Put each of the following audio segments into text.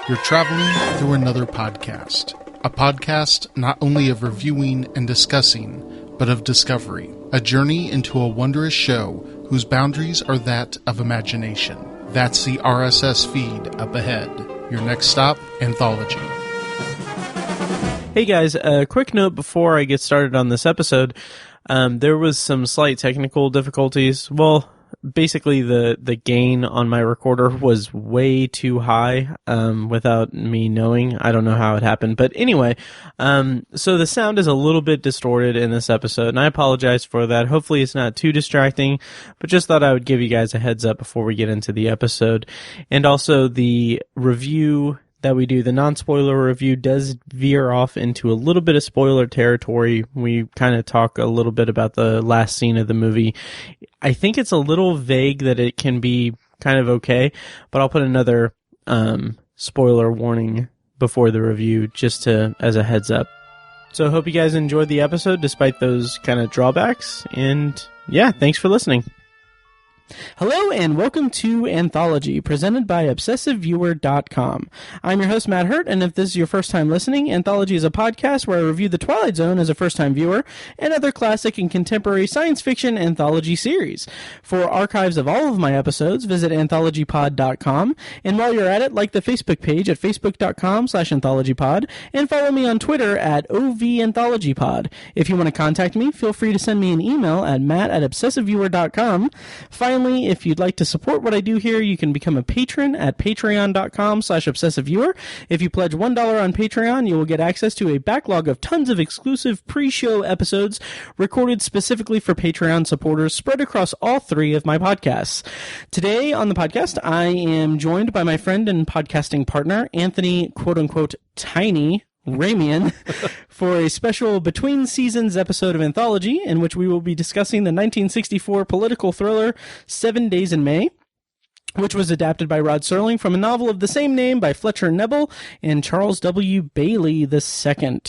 You're traveling through another podcast. A podcast not only of reviewing and discussing, but of discovery. A journey into a wondrous show whose boundaries are that of imagination. That's the RSS feed up ahead. Your next stop, Anthology. Hey guys, a quick note before I get started on this episode. There was some slight technical difficulties. Well, basically the gain on my recorder was way too high without me knowing. I don't know how it happened. But anyway, so the sound is a little bit distorted in this episode, and I apologize for that. Hopefully it's not too distracting, but just thought I would give you guys a heads up before we get into the episode. And also the review that we do, the non-spoiler review, does veer off into a little bit of spoiler territory. We kind of talk a little bit about the last scene of the movie. I think it's a little vague that it can be kind of okay, but I'll put another spoiler warning before the review just as a heads up. So I hope you guys enjoyed the episode despite those kind of drawbacks, and yeah, thanks for listening. Hello and welcome to Anthology, presented by ObsessiveViewer.com. I'm your host, Matt Hurt, and if this is your first time listening, Anthology is a podcast where I review the Twilight Zone as a first-time viewer and other classic and contemporary science fiction anthology series. For archives of all of my episodes, visit AnthologyPod.com, and while you're at it, like the Facebook page at Facebook.com/AnthologyPod, and follow me on Twitter at OVAnthologyPod. If you want to contact me, feel free to send me an email at matt@ObsessiveViewer.com. Finally, if you'd like to support what I do here, you can become a patron at patreon.com/obsessiveviewer. If you pledge $1 on Patreon, you will get access to a backlog of tons of exclusive pre-show episodes recorded specifically for Patreon supporters spread across all three of my podcasts. Today on the podcast, I am joined by my friend and podcasting partner, Anthony, quote-unquote, Tiny Ramion, for a special Between Seasons episode of Anthology, in which we will be discussing the 1964 political thriller 7 Days in May, which was adapted by Rod Serling from a novel of the same name by Fletcher Nebel and Charles W. Bailey II.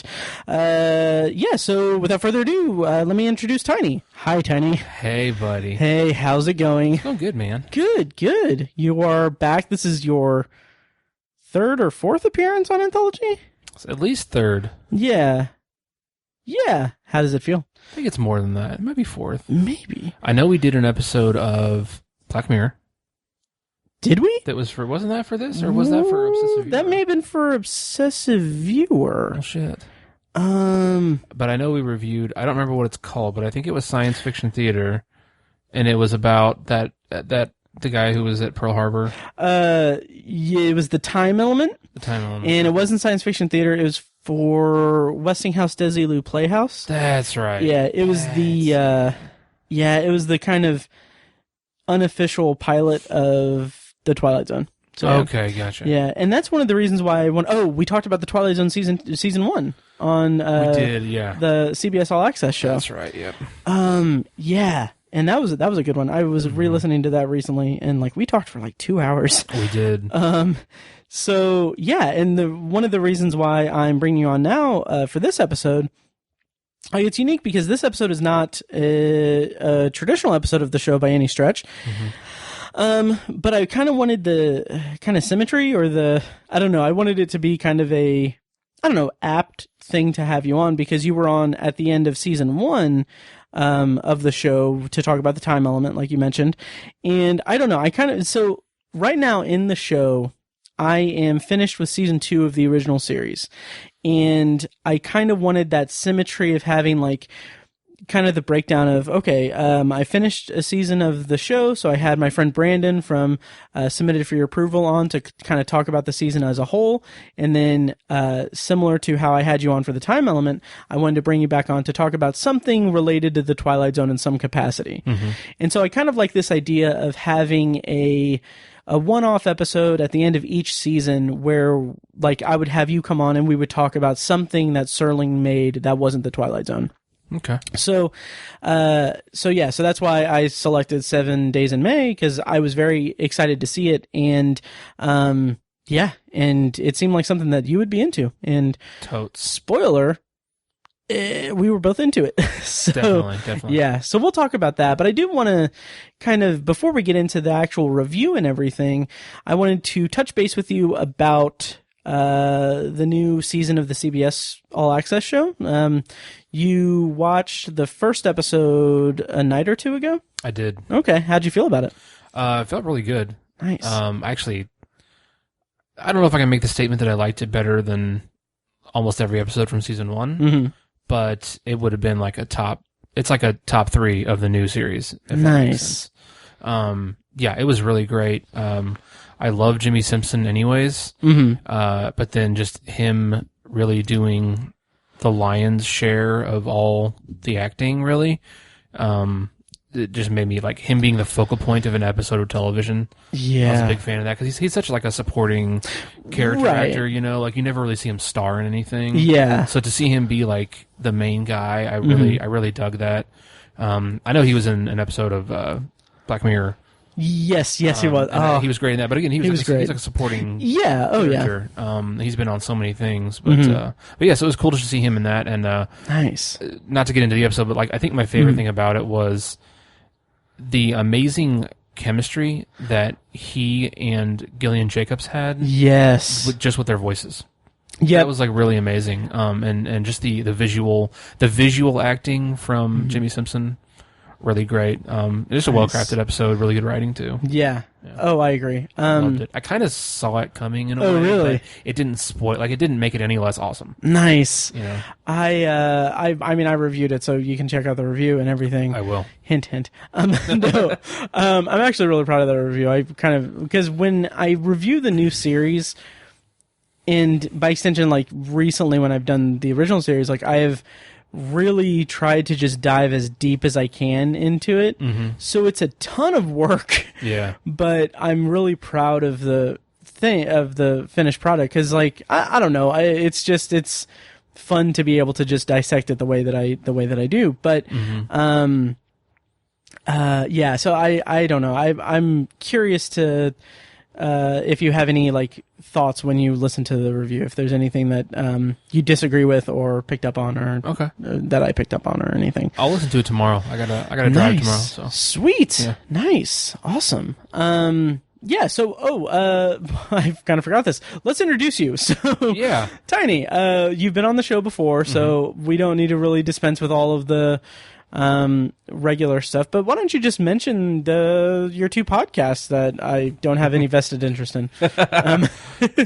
So without further ado, let me introduce Tiny. Hi, Tiny. Hey, buddy. Hey, how's it going? It's going good, man. Good. You are back. This is your third or fourth appearance on Anthology? At least third. Yeah. How does it feel? I think it's more than that. It might be fourth. Maybe. I know we did an episode of Black Mirror. Did we? That was wasn't that for this, or was that for Obsessive Viewer? That may have been for Obsessive Viewer. Oh, shit. But I know we reviewed, I don't remember what it's called, but I think it was science fiction theater, and it was about the guy who was at Pearl Harbor. It was the time element. The time element. And it wasn't science fiction theater. It was for Westinghouse Desilu Playhouse. That's right. Yeah, it was it was the kind of unofficial pilot of the Twilight Zone. So, okay, gotcha. Yeah, and that's one of the reasons why we talked about the Twilight Zone season 1 on we did, yeah. the CBS All Access show. That's right, yep. Yeah. And that was a good one. I was re-listening to that recently, and we talked for 2 hours. We did. So yeah, and one of the reasons why I'm bringing you on now for this episode, it's unique because this episode is not a traditional episode of the show by any stretch. Mm-hmm. But I kind of wanted the kind of symmetry, or I wanted it to be kind of a, apt thing to have you on, because you were on at the end of season 1 of the show to talk about the time element, like you mentioned. And I don't know, so right now in the show, I am finished with season 2 of the original series. And I kind of wanted that symmetry of having kind of the breakdown of, okay, I finished a season of the show, so I had my friend Brandon from Submitted for Your Approval on to kind of talk about the season as a whole, and then similar to how I had you on for the time element, I wanted to bring you back on to talk about something related to the Twilight Zone in some capacity. Mm-hmm. And so I kind of like this idea of having a one-off episode at the end of each season where I would have you come on and we would talk about something that Serling made that wasn't the Twilight Zone. Okay. So that's why I selected 7 Days in May, because I was very excited to see it, and and it seemed like something that you would be into. And totes. Spoiler, we were both into it. So, definitely. Yeah, so we'll talk about that. But I do want to kind of, before we get into the actual review and everything, I wanted to touch base with you about the new season of the CBS All Access show. You watched the first episode a night or two ago? I did. Okay. How'd you feel about it? It felt really good. Nice. Actually, I don't know if I can make the statement that I liked it better than almost every episode from season 1, but it would have been like it's like a top 3 of the new series. If that makes sense. Yeah, it was really great. I love Jimmy Simpson anyways, but then just him really doing the lion's share of all the acting, really. It just made me like him being the focal point of an episode of television. Yeah. I was a big fan of that because he's such like a supporting character actor, you know, like you never really see him star in anything. Yeah. So to see him be like the main guy, I really dug that. I know he was in an episode of Black Mirror. Yes, he was. He was great in that. But again, he was great. He's like a supporting character. He's been on so many things. But yeah, so it was cool to see him in that. And nice. Not to get into the episode, but like I think my favorite thing about it was the amazing chemistry that he and Gillian Jacobs had. Yes. With their voices. Yeah, that was like really amazing. And just the visual acting from Jimmy Simpson. Really great. Just a well-crafted episode. Really good writing too. Yeah. Oh, I agree. Loved it. I kind of saw it coming in a way. Oh, really? But it didn't spoil. Like it didn't make it any less awesome. Nice. You know? I mean, I reviewed it, so you can check out the review and everything. I will. Hint, hint. No, I'm actually really proud of that review. I kind of because when I review the new series, and by extension, like recently when I've done the original series, like I have really tried to just dive as deep as I can into it. So it's a ton of work. Yeah. But I'm really proud of the finished product because, like, I don't know, it's fun to be able to just dissect it the way that I do. But yeah. So I don't know. I'm curious to. If you have any like thoughts when you listen to the review, if there's anything that you disagree with or picked up on, or that I picked up on, or anything, I'll listen to it tomorrow. I gotta drive tomorrow. So sweet, yeah. Nice, awesome. Yeah. So, I kind of forgot this. Let's introduce you. So, yeah, Tiny, you've been on the show before, so we don't need to really dispense with all of the regular stuff, but why don't you just mention your 2 podcasts that I don't have any vested interest in?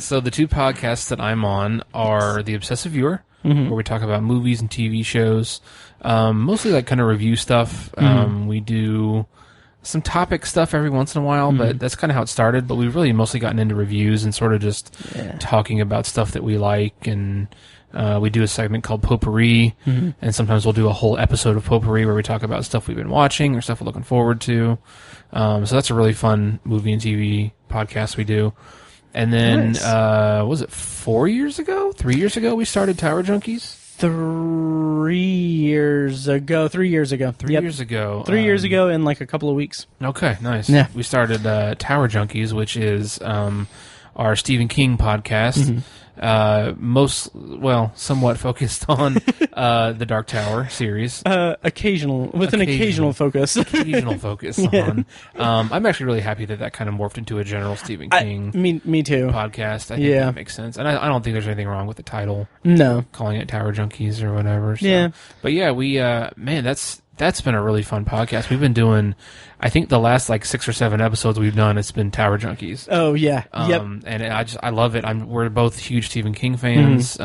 So the 2 podcasts that I'm on are The Obsessive Viewer, where we talk about movies and TV shows, mostly like kind of review stuff. We do some topic stuff every once in a while, but that's kind of how it started. But we've really mostly gotten into reviews and sort of just talking about stuff that we like, and we do a segment called Potpourri, and sometimes we'll do a whole episode of Potpourri where we talk about stuff we've been watching or stuff we're looking forward to. So that's a really fun movie and TV podcast we do. And then, was it 3 years ago, we started Tower Junkies? 3 years ago. 3 years ago. 3 years ago. 3 years ago in like a couple of weeks. Okay, nice. Yeah. We started Tower Junkies, which is our Stephen King podcast. Somewhat focused on the Dark Tower series. Occasional focus. Occasional focus on. I'm actually really happy that kind of morphed into a general Stephen King me too. podcast. I think that makes sense. And I don't think there's anything wrong with the title. No. Calling it Tower Junkies or whatever. So. Yeah. But yeah, we, that's been a really fun podcast. We've been doing, I think the last like 6 or 7 episodes we've done, it's been Tower Junkies. Oh yeah. And I love it. We're both huge Stephen King fans.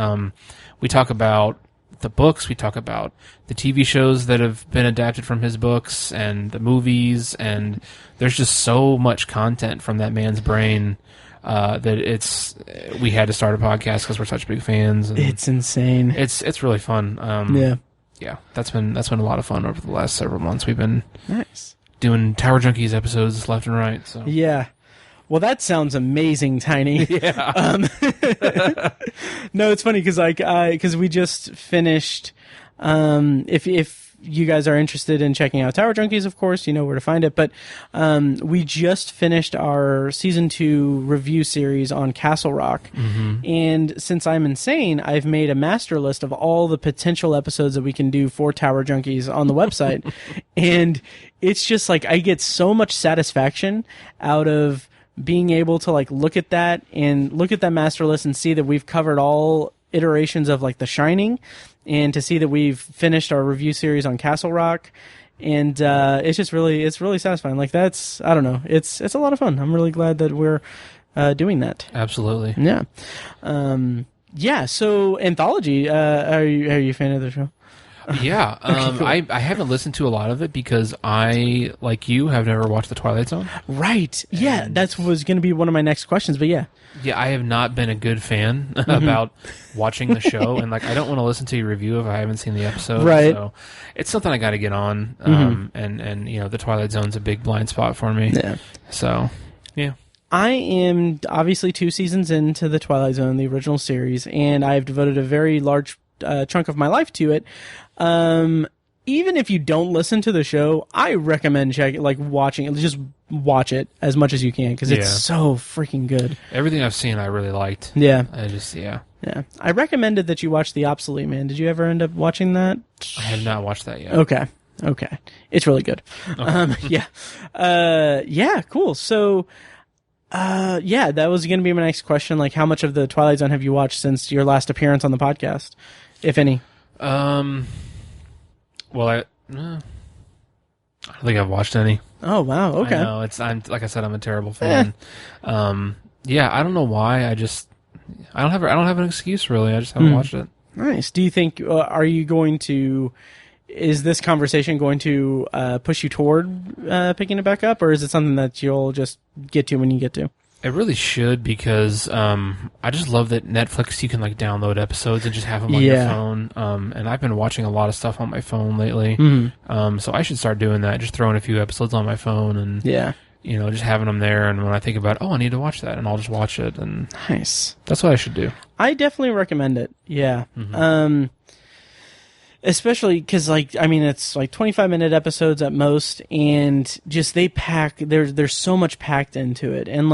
We talk about the books. We talk about the TV shows that have been adapted from his books and the movies. And there's just so much content from that man's brain that we had to start a podcast because we're such big fans. And it's insane. It's really fun. Yeah, that's been a lot of fun over the last several months. We've been doing Tower Junkies episodes left and right. So yeah, well, that sounds amazing, Tiny. Yeah. No, it's funny because we just finished. If you guys are interested in checking out Tower Junkies, of course, you know where to find it. But we just finished our season 2 review series on Castle Rock. And since I'm insane, I've made a master list of all the potential episodes that we can do for Tower Junkies on the website. And it's just like I get so much satisfaction out of being able to like look at that master list and see that we've covered all iterations of like The Shining, and to see that we've finished our review series on Castle Rock, and it's really satisfying. Like I don't know, it's a lot of fun. I'm really glad that we're doing that. Absolutely. Yeah. Yeah. So Anthology, are you a fan of the show? Yeah, Okay, cool. I haven't listened to a lot of it because I, like you, have never watched the Twilight Zone. Right. Yeah, that was going to be one of my next questions, but yeah. Yeah, I have not been a good fan about watching the show, and like I don't want to listen to your review if I haven't seen the episode. Right. So it's something I got to get on. And you know, the Twilight Zone's a big blind spot for me. Yeah. So, yeah. I am obviously 2 seasons into the Twilight Zone, the original series, and I've devoted a very large chunk of my life to it. Even if you don't listen to the show, I recommend watching it. Just watch it as much as you can because it's so freaking good. Everything I've seen, I really liked. Yeah. Yeah. I recommended that you watch The Obsolete Man. Did you ever end up watching that? I have not watched that yet. Okay. It's really good. Okay. Yeah, cool. So, that was going to be my next question. Like, how much of the Twilight Zone have you watched since your last appearance on the podcast, if any? Well, I don't think I've watched any. Oh wow, okay. I know, I'm like I said, I'm a terrible fan. Yeah, I don't know why. I don't have an excuse really. I just haven't watched it. Nice. Do you think is this conversation going to push you toward picking it back up, or is it something that you'll just get to when you get to? It really should, because I just love that Netflix, you can like download episodes and just have them on your phone. And I've been watching a lot of stuff on my phone lately. So I should start doing that, just throwing a few episodes on my phone and just having them there. And when I think about, I need to watch that, and I'll just watch it. And nice. That's what I should do. I definitely recommend it. Yeah. Especially because, it's like 25-minute episodes at most, and just there's so much packed into it, and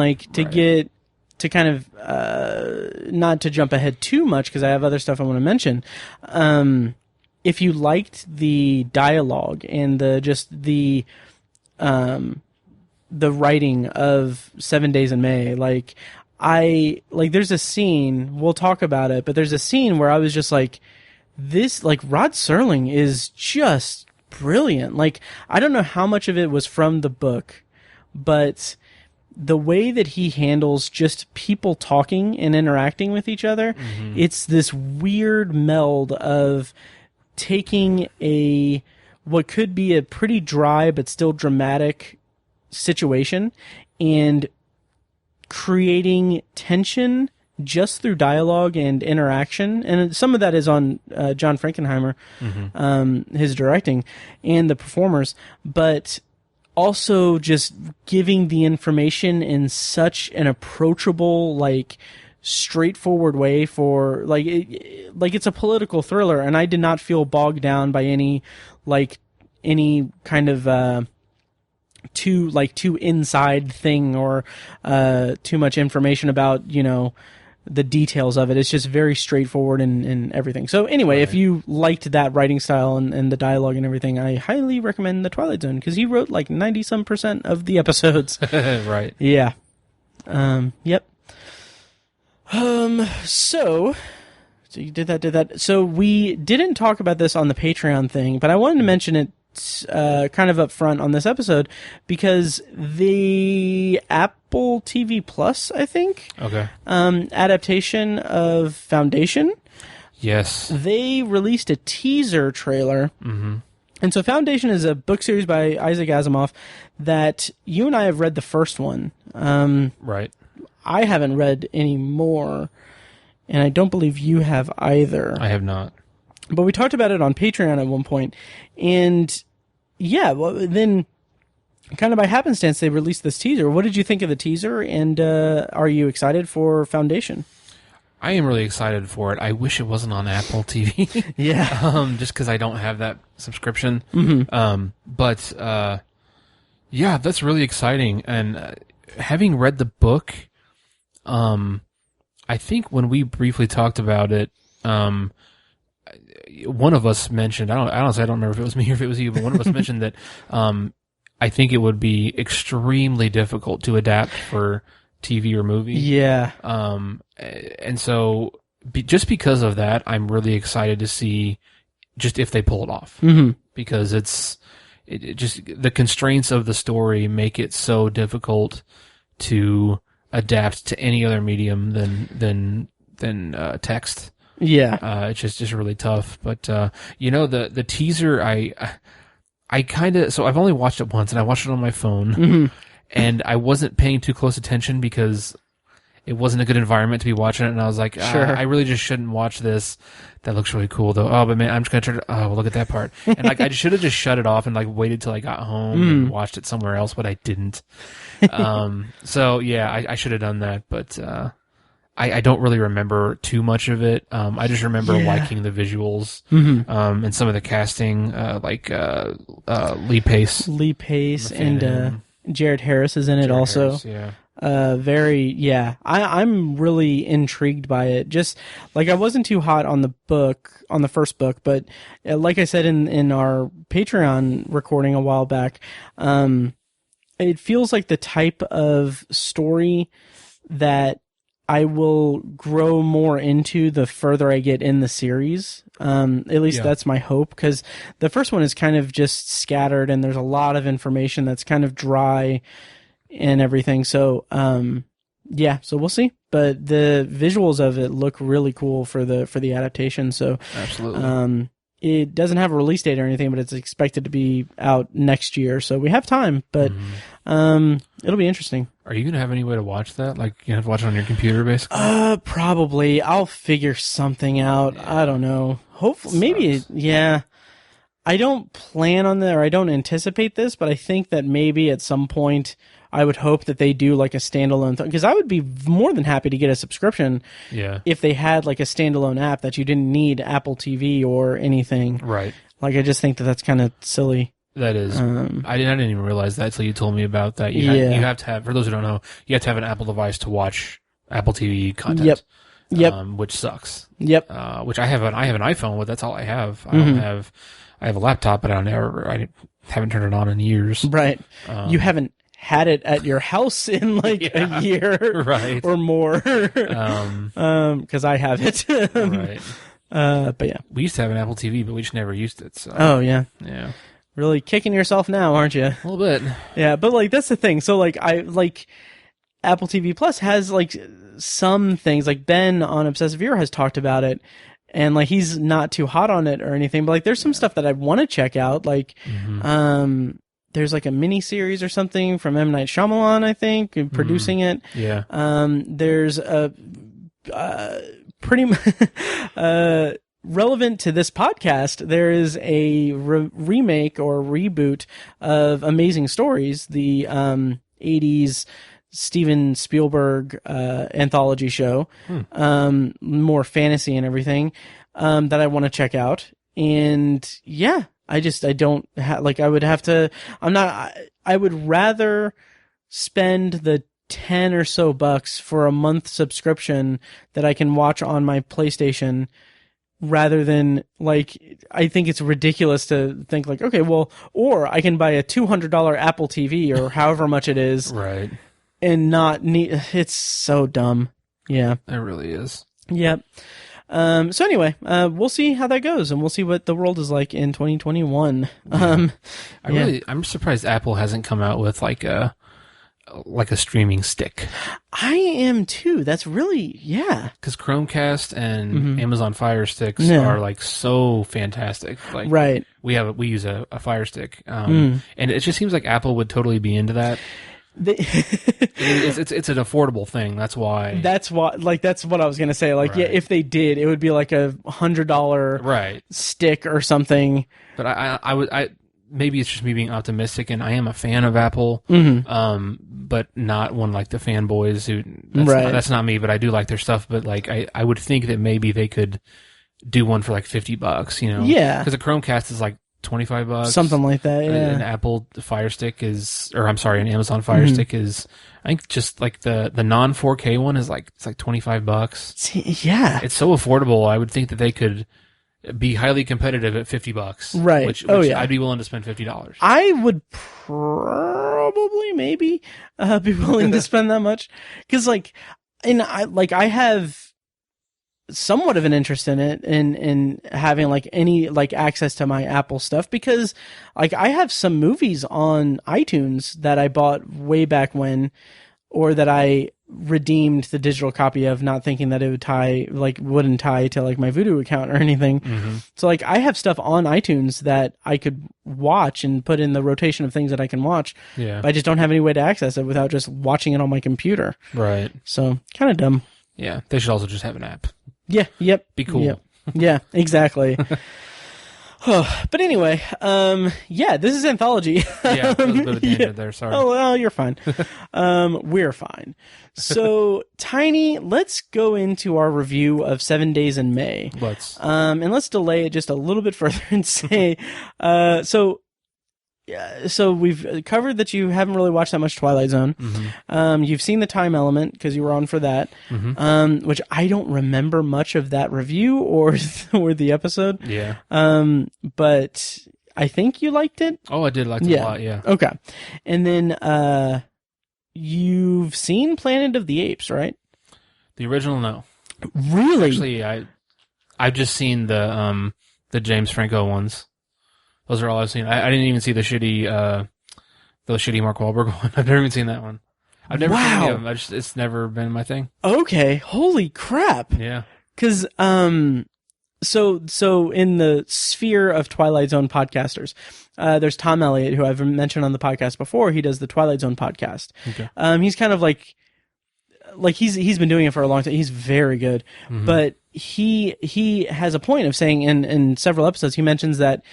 get to kind of not to jump ahead too much because I have other stuff I want to mention. If you liked the dialogue and the writing of 7 Days in May, there's a scene, we'll talk about it, but there's a scene where I was just like, Rod Serling is just brilliant. I don't know how much of it was from the book, but the way that he handles just people talking and interacting with each other, it's this weird meld of taking what could be a pretty dry but still dramatic situation and creating tension just through dialogue and interaction, and some of that is on John Frankenheimer, his directing, and the performers, but also just giving the information in such an approachable, straightforward way for, it's a political thriller, and I did not feel bogged down by any kind of too inside thing or too much information about, the details of it. It's just very straightforward and everything. So anyway, if you liked that writing style and the dialogue and everything, I highly recommend The Twilight Zone, because he wrote 90-some% of the episodes. Right. Yeah. Yep. So you did that. So we didn't talk about this on the Patreon thing, but I wanted to mention it kind of up front on this episode, because the Apple TV Plus, I think, adaptation of Foundation, yes, they released a teaser trailer. And so Foundation is a book series by Isaac Asimov that you and I have read the first one. Right. I haven't read any more, and I don't believe you have either. I have not. But we talked about it on Patreon at one point, and then kind of by happenstance they released this teaser. What did you think of the teaser, and are you excited for Foundation? I am really excited for it. I wish it wasn't on Apple TV. Just because I don't have that subscription. But that's really exciting. And having read the book, I think when we briefly talked about it, one of us mentioned, I don't remember if it was me or if it was you, but one of us mentioned that I think it would be extremely difficult to adapt for TV or movie. Yeah. And so just because of that, I'm really excited to see just if they pull it off. Mm-hmm. Because it just, the constraints of the story make it so difficult to adapt to any other medium than text. Yeah. It's just really tough. But, the teaser, I kind of, so I've only watched it once and I watched it on my phone. Mm-hmm. And I wasn't paying too close attention because it wasn't a good environment to be watching it. And I was like, sure. I really just shouldn't watch this. That looks really cool though. Oh, but man, I'm just going to well, look at that part. And like, I should have just shut it off and like waited till I got home and watched it somewhere else, but I didn't. So yeah, I should have done that, but, I don't really remember too much of it. I just remember liking the visuals, and some of the casting, Lee Pace. Lee Pace and Jared Harris is in it also. Harris, yeah. I'm really intrigued by it. Just like I wasn't too hot on the first book, but like I said in our Patreon recording a while back, it feels like the type of story that I will grow more into the further I get in the series. At least that's my hope, because the first one is kind of just scattered and there's a lot of information that's kind of dry and everything. So, so we'll see. But the visuals of it look really cool for the adaptation. So, absolutely. It doesn't have a release date or anything, but it's expected to be out next year. So we have time, but it'll be interesting. Are you going to have any way to watch that? Like, you have to watch it on your computer, basically? Probably. I'll figure something out. Yeah. I don't know. Hopefully, maybe, yeah. I don't plan on that, or I don't anticipate this, but I think that maybe at some point I would hope that they do like a standalone thing, because I would be more than happy to get a subscription if they had like a standalone app that you didn't need Apple TV or anything. Right. Like, I just think that that's kind of silly. That is. I didn't even realize that until you told me about that. You have to have, for those who don't know, you have to have an Apple device to watch Apple TV content. Yep. Which sucks. Yep. Which I have an iPhone with. That's all I have. I don't have. I have a laptop, but I haven't turned it on in years. Right. You haven't had it at your house in like a year, right, or more. Because I have it. Right. But yeah, we used to have an Apple TV, but we just never used it. So. Oh yeah. Yeah. Really kicking yourself now, aren't you? A little bit. Yeah, but like that's the thing. So like Apple TV Plus has like some things, like Ben on Obsessive Viewer has talked about it, and like he's not too hot on it or anything, but like there's some stuff that I want to check out, like there's like a mini series or something from M. Night Shyamalan, I think, producing it. Yeah. There's a pretty relevant to this podcast, there is a remake or reboot of Amazing Stories, the 80s Steven Spielberg anthology show, more fantasy and everything, that I want to check out. And yeah, I would rather spend the 10 or so bucks for a month subscription that I can watch on my PlayStation, rather than like, I think it's ridiculous to think like, okay, well, or I can buy a $200 Apple TV or however much it is, right, and not need. It's so dumb. Yeah, it really is. Yep. So anyway, we'll see how that goes, and we'll see what the world is like in 2021. I'm surprised Apple hasn't come out with like a streaming stick. I am too. That's really, yeah. Because Chromecast and Amazon Fire Sticks are like so fantastic. Like, right. We use a Fire Stick, and it just seems like Apple would totally be into that. It's an affordable thing. That's why. That's what I was gonna say. Like, right. Yeah, if they did, it would be like a $100 stick or something. But I maybe it's just me being optimistic, and I am a fan of Apple, but not one like the fanboys who. That's not me, but I do like their stuff. But like, I would think that maybe they could do one for like $50, you know? Yeah. Because a Chromecast is like $25, something like that. Yeah. An Apple Fire Stick an Amazon Fire Stick is, I think, just like the non 4K one is like, it's like $25. Yeah. It's so affordable. I would think that they could. be highly competitive at $50. Right. Which yeah. I'd be willing to spend $50. I would probably maybe be willing to spend that much, because I have somewhat of an interest in it, in having like any like access to my Apple stuff, because like I have some movies on iTunes that I bought way back when, or that I redeemed the digital copy of, not thinking that it wouldn't tie to like my Vudu account or anything. Mm-hmm. So like I have stuff on iTunes that I could watch and put in the rotation of things that I can watch. Yeah. But I just don't have any way to access it without just watching it on my computer. Right. So kind of dumb. Yeah. They should also just have an app. Yeah. Yep. Be cool. Yep. Yeah, exactly. But anyway, this is Anthology. Yeah, that was a bit of a tangent there, sorry. Oh, well, you're fine. We're fine. So, Tiny, let's go into our review of 7 Days in May. Let's. And let's delay it just a little bit further and say, so we've covered that you haven't really watched that much Twilight Zone. Mm-hmm. You've seen the time element because you were on for that, which I don't remember much of that review or the episode. Yeah. But I think you liked it. Oh, I did like it a lot, yeah. Okay. And then you've seen Planet of the Apes, right? The original, no. Really? Actually, I've just seen the James Franco ones. Those are all I've seen. I didn't even see the shitty Mark Wahlberg one. I've never even seen that one. I've never seen any of them. It's never been my thing. Okay. Holy crap. Yeah. Because so in the sphere of Twilight Zone podcasters, there's Tom Elliott, who I've mentioned on the podcast before. He does the Twilight Zone podcast. Okay. He's kind of like he's been doing it for a long time. He's very good, but he has a point of saying in several episodes, he mentions that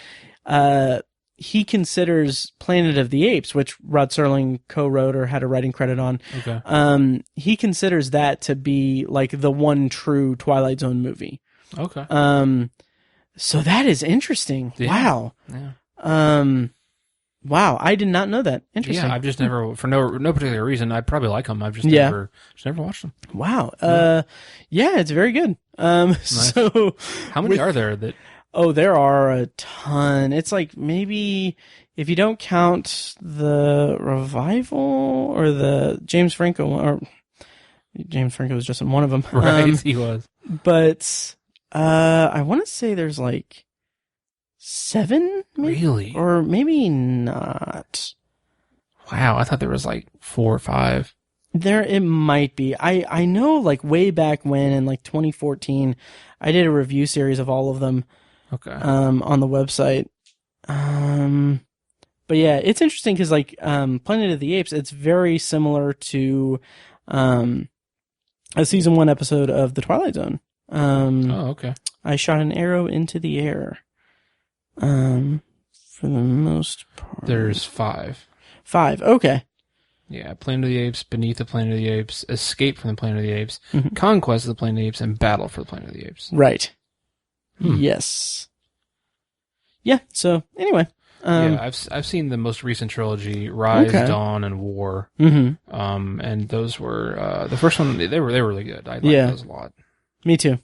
he considers Planet of the Apes, which Rod Serling co-wrote or had a writing credit on. Okay. He considers that to be like the one true Twilight Zone movie. Okay. So that is interesting. Yeah. Wow. Yeah. Wow. I did not know that. Interesting. Yeah, I've just never, for no particular reason, I probably like them. I've just never watched them. Wow. Yeah, it's very good. Nice. So how many are there that? Oh, there are a ton. It's like maybe, if you don't count the revival or the James Franco one, or James Franco was just in one of them. Right, he was. But I want to say there's like 7, maybe? Really? Or maybe not. Wow, I thought there was like 4 or 5. There, it might be. I know like way back when in like 2014, I did a review series of all of them. Okay. On the website. But yeah, it's interesting because like Planet of the Apes, it's very similar to a season 1 episode of the Twilight Zone. Oh, okay. I shot an arrow into the air. For the most part. There's 5. 5, okay. Yeah, Planet of the Apes, Beneath the Planet of the Apes, Escape from the Planet of the Apes, Conquest of the Planet of the Apes, and Battle for the Planet of the Apes. Right. Yes. Yeah, so anyway. Yeah, I've seen the most recent trilogy, Rise, Dawn, and War. And those were the first one. They were really good. I liked those a lot. Me too.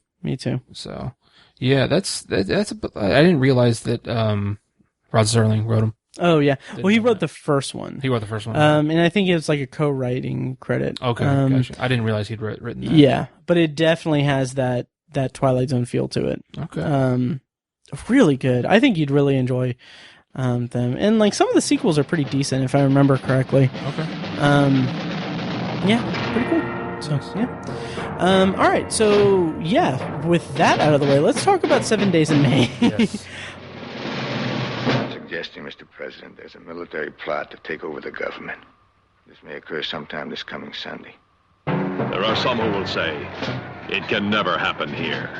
So, yeah, that's. I didn't realize that Rod Serling wrote them. Oh yeah, well he wrote the first one. He wrote the first one. And I think it was like a co-writing credit. Okay, gotcha. I didn't realize he'd written that. Yeah, but it definitely has that Twilight Zone feel to it. Okay. Really good. I think you'd really enjoy them, and like some of the sequels are pretty decent if I remember correctly. Okay. Yeah, pretty cool. So yeah. All right. So yeah, with that out of the way, let's talk about 7 Days in May. Yes. Suggesting, Mr. President, there's a military plot to take over the government. This may occur sometime this coming Sunday. There are some who will say it can never happen here.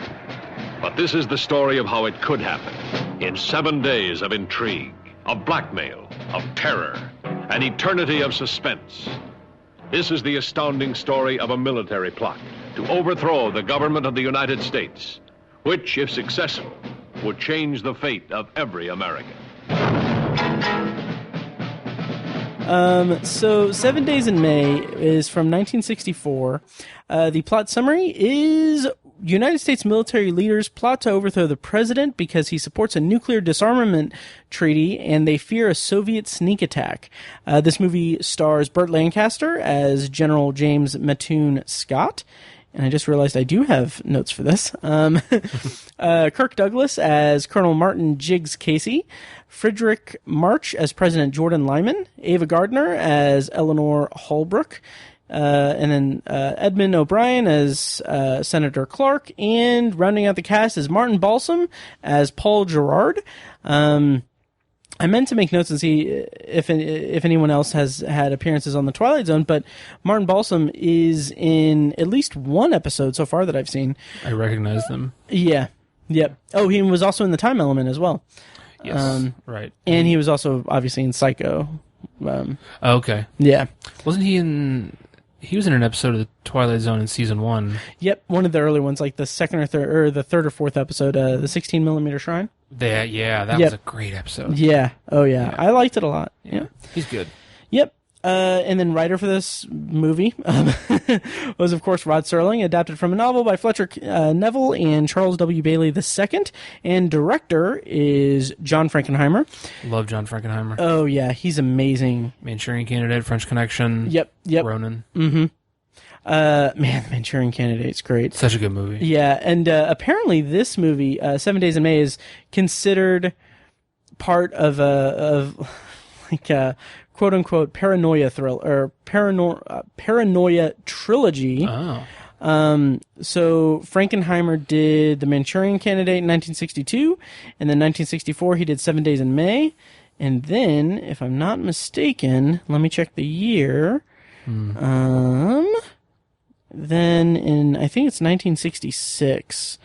But this is the story of how it could happen. In 7 days of intrigue, of blackmail, of terror, an eternity of suspense. This is the astounding story of a military plot to overthrow the government of the United States, which, if successful, would change the fate of every American. So 7 Days in May is from 1964. The plot summary is United States military leaders plot to overthrow the president because he supports a nuclear disarmament treaty, and they fear a Soviet sneak attack. This movie stars Burt Lancaster as General James Mattoon Scott. And I just realized I do have notes for this. Kirk Douglas as Colonel Martin Jiggs Casey, Frederick March as President Jordan Lyman, Ava Gardner as Eleanor Holbrook, and then Edmund O'Brien as Senator Clark, and rounding out the cast is Martin Balsam as Paul Gerard. I meant to make notes and see if anyone else has had appearances on the Twilight Zone, but Martin Balsam is in at least one episode so far that I've seen. I recognize them. Yeah. Yep. Oh, he was also in The Time Element as well. Yes, right. And he was also obviously in Psycho. Okay. Yeah. Wasn't he in... He was in an episode of the Twilight Zone in season 1. Yep, one of the early ones, like the second or third, or the third or fourth episode, the 16mm Shrine. That was a great episode. Yeah. Oh, yeah. I liked it a lot. Yeah. He's good. Yep. And then writer for this movie was, of course, Rod Serling, adapted from a novel by Fletcher Neville and Charles W. Bailey II. And director is John Frankenheimer. Love John Frankenheimer. Oh, yeah. He's amazing. Manchurian Candidate, French Connection. Yep. Ronin. Mm-hmm. Man, Manchurian Candidate's great. Such a good movie. Yeah, and apparently this movie, 7 Days in May, is considered part of a quote unquote paranoia thriller or paranoia trilogy. Oh. So Frankenheimer did The Manchurian Candidate in 1962, and then 1964 he did 7 Days in May, and then, if I'm not mistaken, let me check the year. Then in, I think it's 1966.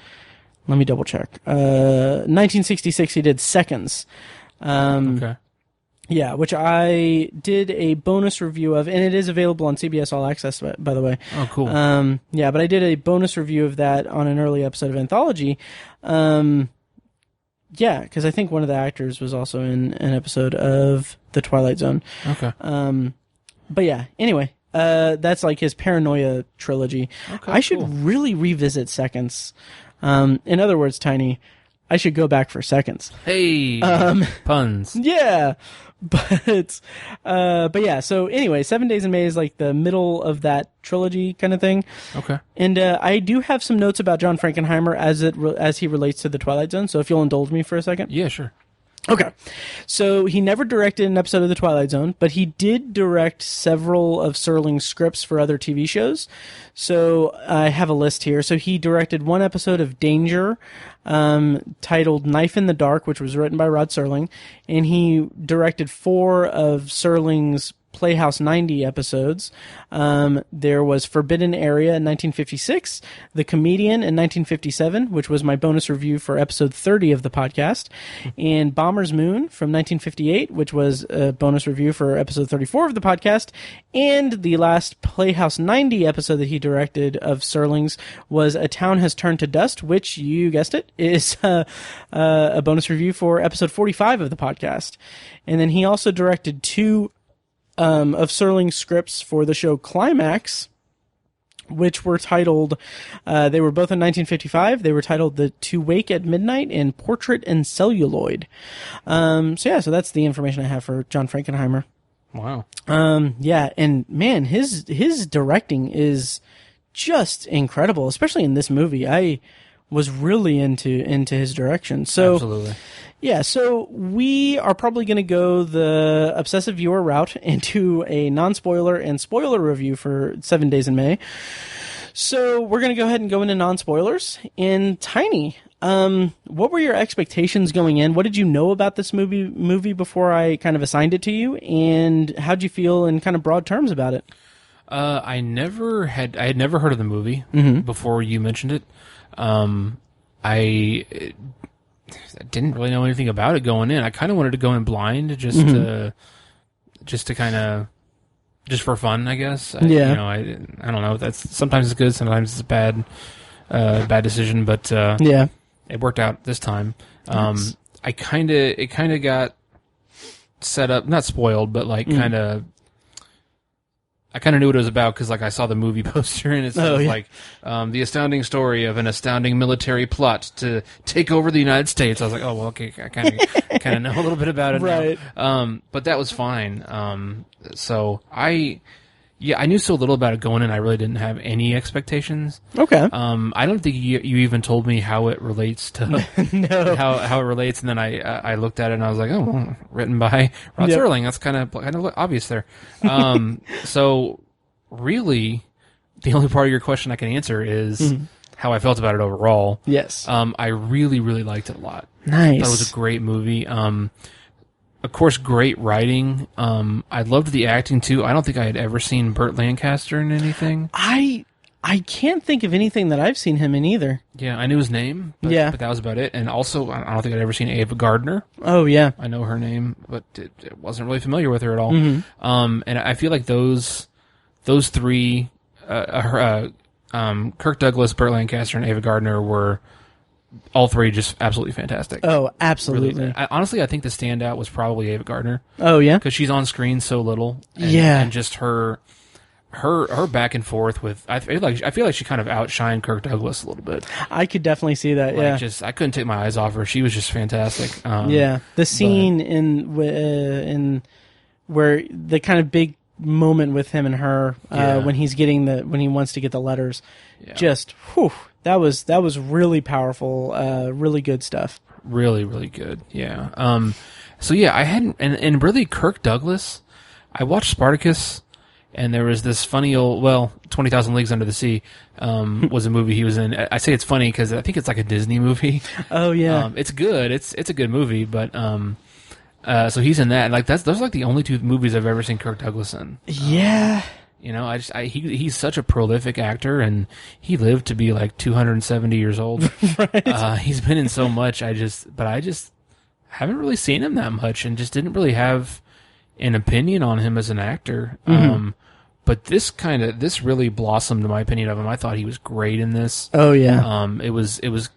Let me double check. 1966 he did Seconds. Okay. Yeah, which I did a bonus review of, and it is available on CBS All Access, by the way. Oh, cool. Yeah, but I did a bonus review of that on an early episode of Anthology. Yeah, because I think one of the actors was also in an episode of The Twilight Zone. Okay. But yeah, anyway, that's like his paranoia trilogy. Okay, I should really revisit Seconds. In other words, Tiny, I should go back for Seconds. Hey, puns. Yeah, but yeah. So anyway, 7 Days in May is like the middle of that trilogy kind of thing. Okay. And I do have some notes about John Frankenheimer as he relates to the Twilight Zone. So if you'll indulge me for a second. Yeah, sure. Okay. So he never directed an episode of The Twilight Zone, but he did direct several of Serling's scripts for other TV shows. So I have a list here. So he directed one episode of Danger, titled Knife in the Dark, which was written by Rod Serling, and he directed 4 of Serling's Playhouse 90 episodes. There was Forbidden Area in 1956, The Comedian in 1957, which was my bonus review for episode 30 of the podcast, and Bomber's Moon from 1958, which was a bonus review for episode 34 of the podcast, and the last Playhouse 90 episode that he directed of Serling's was A Town Has Turned to Dust, which, you guessed it, is a bonus review for episode 45 of the podcast. And then he also directed 2 of Serling's scripts for the show Climax, which were titled, they were both in 1955. They were titled The To Wake at Midnight and Portrait and Celluloid. So that's the information I have for John Frankenheimer. Wow. Yeah, and man, his directing is just incredible, especially in this movie. I was really into his direction. So absolutely. Yeah, so we are probably going to go the Obsessive Viewer route and do a non-spoiler and spoiler review for 7 Days in May. So we're going to go ahead and go into non-spoilers. And Tiny, what were your expectations going in? What did you know about this movie before I kind of assigned it to you? And how'd you feel in kind of broad terms about it? I had never heard of the movie before you mentioned it. I didn't really know anything about it going in. I kind of wanted to go in blind, just to kind of, just for fun, I guess. Yeah. I don't know. That's sometimes it's good, sometimes it's a bad decision, but yeah, it worked out this time. Nice. It kind of got set up, not spoiled, but like kind of I kind of knew what it was about because, like, I saw the movie poster and it says, like, the astounding story of an astounding military plot to take over the United States. I was like, oh, well, okay, I kind of know a little bit about it right. now. But that was fine. So I knew so little about it going in. I really didn't have any expectations. Okay. I don't think you even told me how it relates to no. how it relates, and then I looked at it and I was like, oh, well, written by Rod Serling. That's kind of obvious there. So really, the only part of your question I can answer is how I felt about it overall. Yes. I really, really liked it a lot. Nice. I thought it was a great movie. Of course, great writing. I loved the acting too. I don't think I had ever seen Burt Lancaster in anything. I can't think of anything that I've seen him in either. Yeah, I knew his name, but that was about it. And also, I don't think I'd ever seen Ava Gardner. Oh, yeah. I know her name, but it wasn't really familiar with her at all. And I feel like those three, Kirk Douglas, Burt Lancaster, and Ava Gardner were all three just absolutely fantastic. Oh, absolutely. Really, honestly, I think the standout was probably Ava Gardner. Oh, yeah? Because she's on screen so little. And, and just her back and forth with, I feel like she kind of outshined Kirk Douglas a little bit. I could definitely see that. I couldn't take my eyes off her. She was just fantastic. The scene in where the kind of big moment with him and her when he wants to get the letters, just that was really powerful, really good stuff. Really, really good. Yeah. So yeah, I hadn't, and really Kirk Douglas. I watched Spartacus. And there was this funny old, 20,000 Leagues Under the Sea was a movie he was in. I say it's funny because I think it's like a Disney movie. Oh, yeah. It's good. It's a good movie, but so he's in that. And like those are like the only two movies I've ever seen Kirk Douglas in. Yeah. He's such a prolific actor, and he lived to be like 270 years old. Right. He's been in so much. I just haven't really seen him that much, and just didn't really have an opinion on him as an actor. But this really blossomed my opinion of him. I thought he was great in this. Oh yeah. It was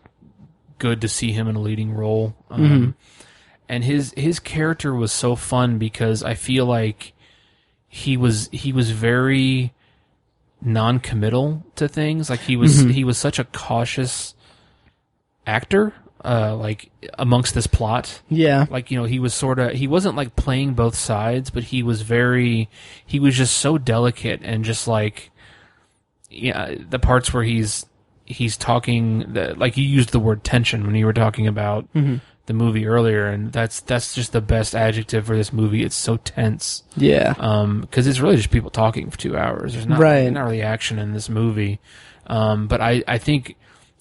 good to see him in a leading role. And his character was so fun because I feel like he was very non-committal to things. Like he was such a cautious actor. Like amongst this plot. Yeah. Like, he wasn't like playing both sides, but he was just so delicate and just like, the parts where he's talking, like you used the word tension when you were talking about the movie earlier, and that's just the best adjective for this movie. It's so tense. Yeah. 'Cause it's really just people talking for 2 hours. There's not really action in this movie. But I think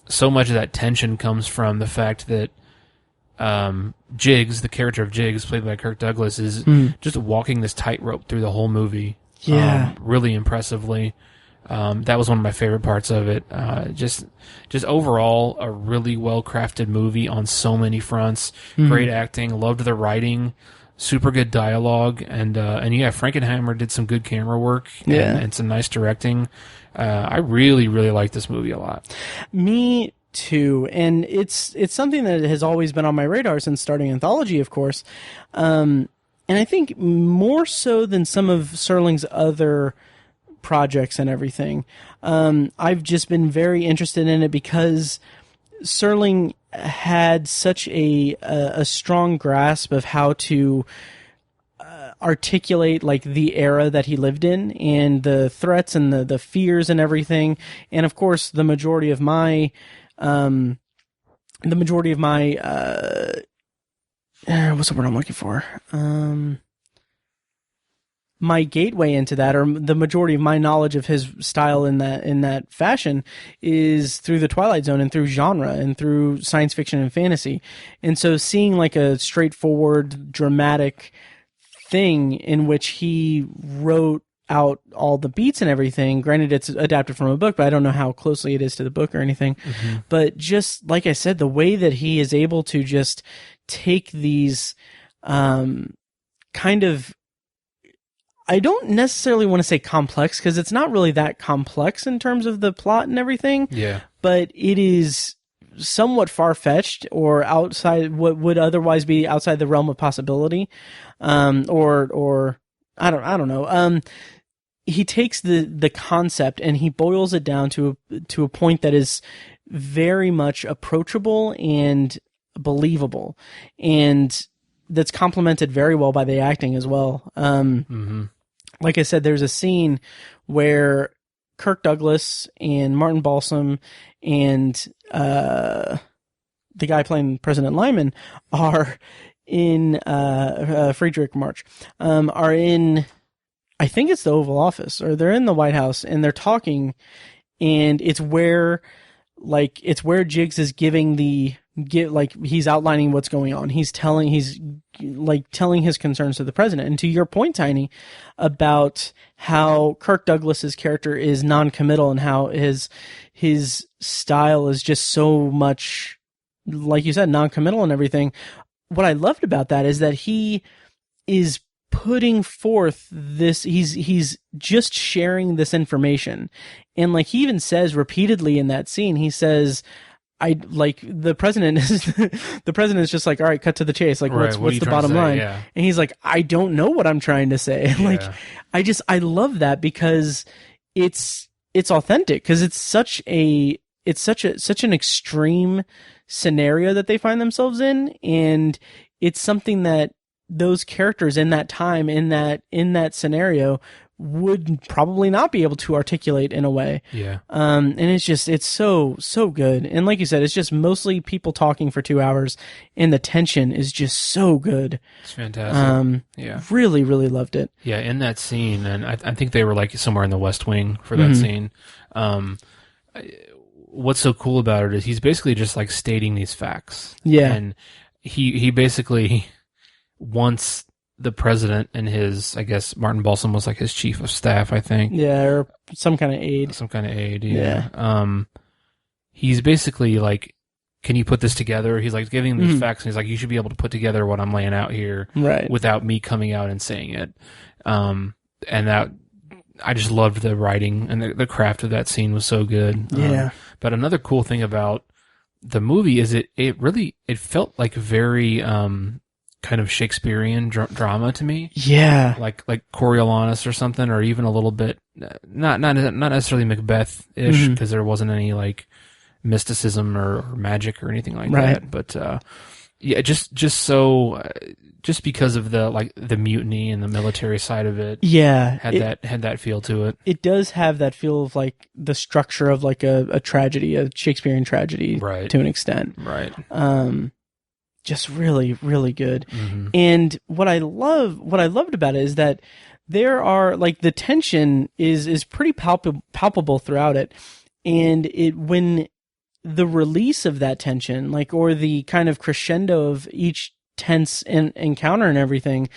so much of that tension comes from the fact that Jiggs, the character of Jiggs, played by Kirk Douglas, is just walking this tightrope through the whole movie. Yeah. Really impressively. That was one of my favorite parts of it. Just overall, a really well-crafted movie on so many fronts. Great acting. Loved the writing. Super good dialogue. And Frankenheimer did some good camera work. And some nice directing. I really, really like this movie a lot. Me too, and it's something that has always been on my radar since starting Anthology, of course. And I think more so than some of Serling's other projects and everything. I've just been very interested in it because Serling had such a strong grasp of how to articulate like the era that he lived in and the threats and the fears and everything. And of course, the majority of my what's the word I'm looking for? My gateway into that, or the majority of my knowledge of his style in that fashion, is through the Twilight Zone and through genre and through science fiction and fantasy. And so seeing like a straightforward, dramatic thing in which he wrote out all the beats and everything. Granted, it's adapted from a book, but I don't know how closely it is to the book or anything. But just like I said, the way that he is able to just take these kind of, I don't necessarily want to say complex, because it's not really that complex in terms of the plot and everything. Yeah. But it is somewhat far-fetched or outside what would otherwise be outside the realm of possibility. Or I don't know. he takes the concept and he boils it down to a point that is very much approachable and believable, and that's complemented very well by the acting as well. Like I said, there's a scene where Kirk Douglas and Martin Balsam and the guy playing President Lyman are in Friedrich March are in, I think it's the Oval Office, or they're in the White House, and they're talking, and it's where Jiggs is he's outlining what's going on. He's telling his concerns to the president. And to your point, Tiny, about how Kirk Douglas's character is non-committal and how his style is just so much, like you said, non-committal and everything. What I loved about that is that he is putting forth this, he's just sharing this information. And like he even says repeatedly in that scene, he says, the president is just like, all right, cut to the chase. Like, right, what's the bottom line? Yeah. And he's like, I don't know what I'm trying to say. Yeah. I love that because it's authentic, because it's such an extreme scenario that they find themselves in. And it's something that those characters in that time, in that scenario, would probably not be able to articulate in a way. Yeah. And it's so good. And like you said, it's just mostly people talking for 2 hours, and the tension is just so good. It's fantastic. Yeah. Really, really loved it. Yeah, in that scene, and I think they were like somewhere in the West Wing for that scene. What's so cool about it is he's basically just like stating these facts. Yeah. And he basically wants the president and his, I guess Martin Balsam was like his chief of staff, I think. Yeah, or some kind of aide. Yeah. He's basically like, can you put this together? He's like giving these facts, and he's like, you should be able to put together what I'm laying out here, right, without me coming out and saying it. And that, I just loved the writing, and the craft of that scene was so good. Yeah. But another cool thing about the movie is it felt like very kind of Shakespearean drama to me. Yeah. Like Coriolanus or something, or even a little bit, not necessarily Macbeth-ish, because there wasn't any like mysticism or magic or anything like that. But yeah, just because of the mutiny and the military side of it. Yeah. Had that feel to it. It does have that feel of like the structure of like a tragedy, a Shakespearean tragedy, right, to an extent. Right. Just really, really good. And what I loved about it is that there are like the tension is pretty palpable throughout it. And when the release of that tension, like, or the kind of crescendo of each tense encounter and everything,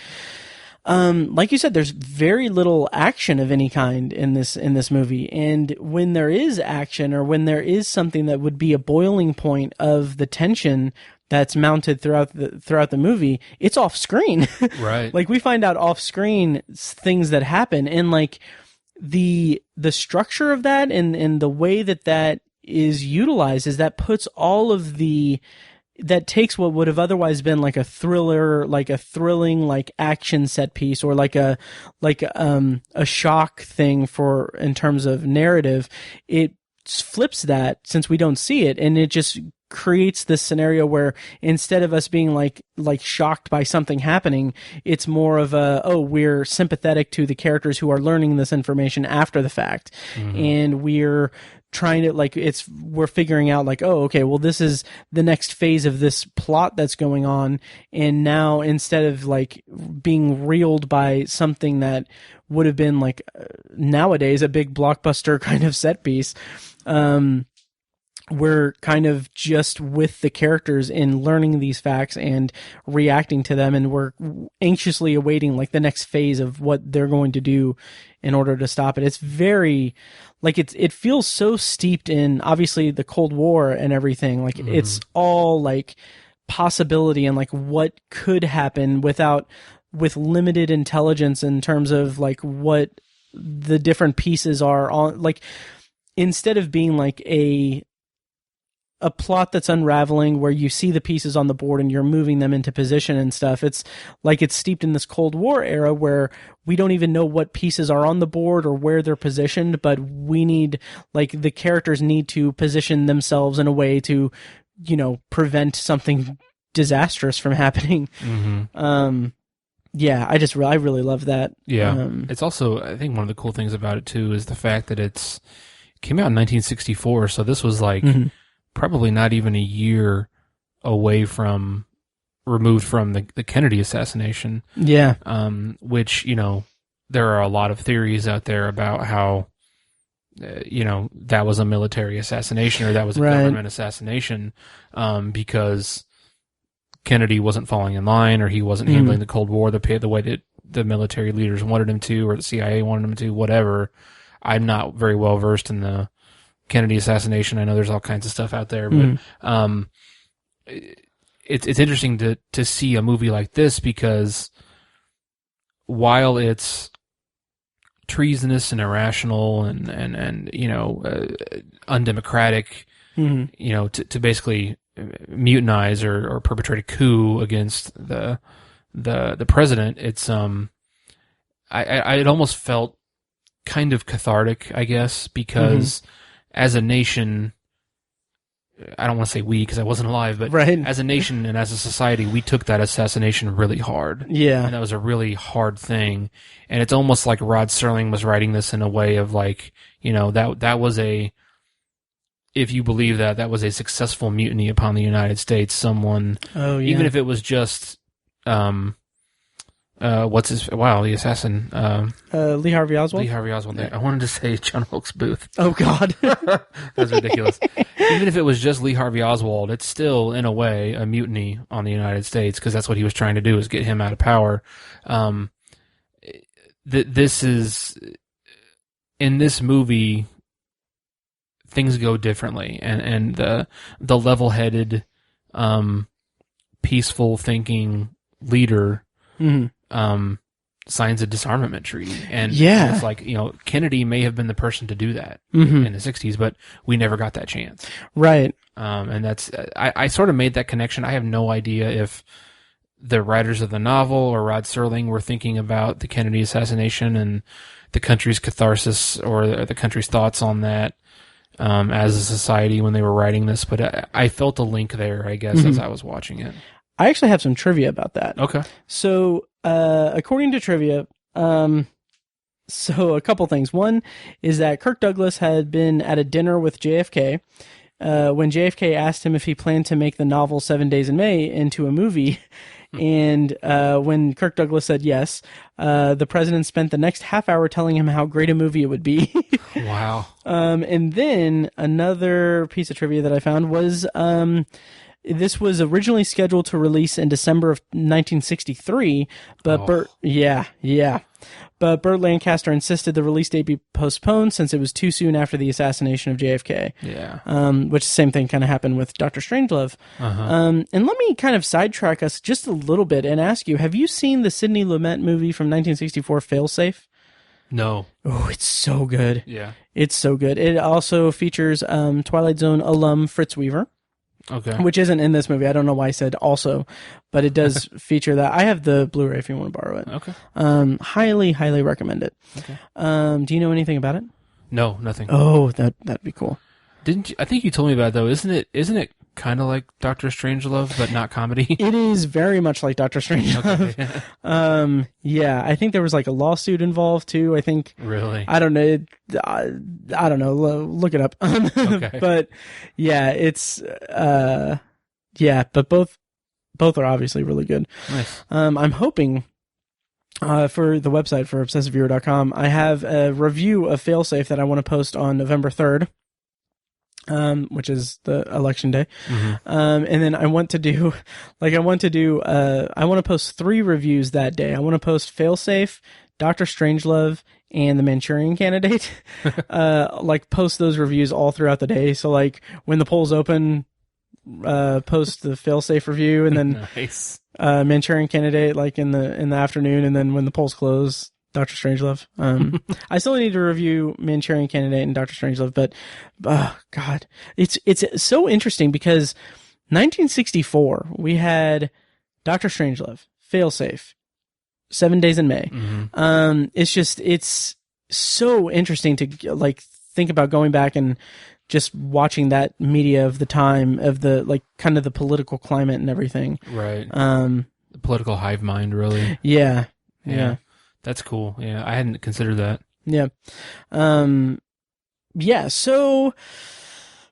like you said, there's very little action of any kind in this movie. And when there is action, or when there is something that would be a boiling point of the tension that's mounted throughout the movie, it's off screen. Right. Like, we find out off screen things that happen, and like the structure of that and the way that is utilized is that puts all of that takes what would have otherwise been like a thriller, like a thrilling, like action set piece, or like a shock thing in terms of narrative. It flips that, since we don't see it, and it just creates this scenario where instead of us being like shocked by something happening, it's more of we're sympathetic to the characters who are learning this information after the fact. And we're trying to we're figuring out like, oh, okay, well, this is the next phase of this plot that's going on. And now, instead of like being reeled by something that would have been like nowadays a big blockbuster kind of set piece, we're kind of just with the characters in learning these facts and reacting to them, and we're anxiously awaiting like the next phase of what they're going to do in order to stop it. It's very like it feels so steeped in obviously the Cold War and everything. Like it's all like possibility and like what could happen with limited intelligence in terms of like what the different pieces are on. Like, instead of being like a plot that's unraveling where you see the pieces on the board and you're moving them into position and stuff. It's like it's steeped in this Cold War era where we don't even know what pieces are on the board or where they're positioned, but we need, like, the characters need to position themselves in a way to, you know, prevent something disastrous from happening. Yeah, I really love that. Yeah. It's also, I think one of the cool things about it too is the fact that it came out in 1964, so this was like probably not even a year removed from the Kennedy assassination. Yeah. Which, you know, there are a lot of theories out there about how, you know, that was a military assassination or that was a government assassination, because Kennedy wasn't falling in line, or he wasn't handling the Cold War the way that the military leaders wanted him to, or the CIA wanted him to, whatever. I'm not very well versed in the Kennedy assassination. I know there's all kinds of stuff out there, but it's interesting to see a movie like this, because while it's treasonous and irrational and you know, undemocratic, you know, to basically mutinize or perpetrate a coup against the president, it's it almost felt kind of cathartic, I guess, because as a nation, I don't want to say we because I wasn't alive, but as a nation and as a society, we took that assassination really hard. Yeah. And that was a really hard thing. And it's almost like Rod Serling was writing this in a way of like, you know, that was if you believe that was a successful mutiny upon the United States, someone, even if it was just, the assassin, Lee Harvey Oswald. I wanted to say John Wilkes Booth. Oh God. That's ridiculous. Even if it was just Lee Harvey Oswald, it's still, in a way, a mutiny on the United States, because that's what he was trying to do, is get him out of power. This is, in this movie, things go differently, and the level-headed, peaceful thinking leader signs a disarmament treaty, and it's like, you know, Kennedy may have been the person to do that in the 60s, but we never got that chance, right? And that's I sort of made that connection. I have no idea if the writers of the novel or Rod Serling were thinking about the Kennedy assassination and the country's catharsis or the country's thoughts on that as a society when they were writing this, but I felt a link there, I guess, as I was watching it. I actually have some trivia about that. Okay. So, according to trivia, so a couple things. One is that Kirk Douglas had been at a dinner with JFK when JFK asked him if he planned to make the novel 7 Days in May into a movie. And when Kirk Douglas said yes, the president spent the next half hour telling him how great a movie it would be. Wow. And then another piece of trivia that I found was this was originally scheduled to release in December of 1963, but But Burt Lancaster insisted the release date be postponed since it was too soon after the assassination of JFK. Yeah. Which the same thing kind of happened with Dr. Strangelove. And let me kind of sidetrack us just a little bit and ask you, have you seen the Sidney Lumet movie from 1964, Failsafe? No. Oh, it's so good. Yeah. It's so good. It also features Twilight Zone alum Fritz Weaver. Okay. Which isn't in this movie. I don't know why I said also, but it does feature that. I have the Blu-ray if you want to borrow it. Okay. Highly, highly recommend it. Okay. Do you know anything about it? No, nothing. Oh, that'd be cool. Didn't you, I think you told me about it though? Isn't it kind of like Dr. Strangelove, but not comedy? It is very much like Dr. Strangelove. Okay. Yeah, I think there was like a lawsuit involved too. I think. Really? I don't know. I don't know. Look it up. Okay. But yeah, it's but both are obviously really good. Nice. I'm hoping for the website for obsessiveviewer.com, I have a review of Failsafe that I want to post on November 3rd. Which is the election day. And then I want to post 3 reviews that day. I want to post Failsafe, Dr. Strangelove, and The Manchurian Candidate. Post those reviews all throughout the day. So like when the polls open, post the Failsafe review, and then nice. Manchurian Candidate like in the afternoon, and then when the polls close, Dr. Strangelove. I still need to review Manchurian Candidate and Dr. Strangelove, but God, it's so interesting because 1964 we had Dr. Strangelove, Failsafe, 7 Days in May. It's so interesting to like think about going back and just watching that media of the time of the like kind of the political climate and everything. Right. The political hive mind, really. Yeah. That's cool. Yeah, I hadn't considered that. Yeah. So,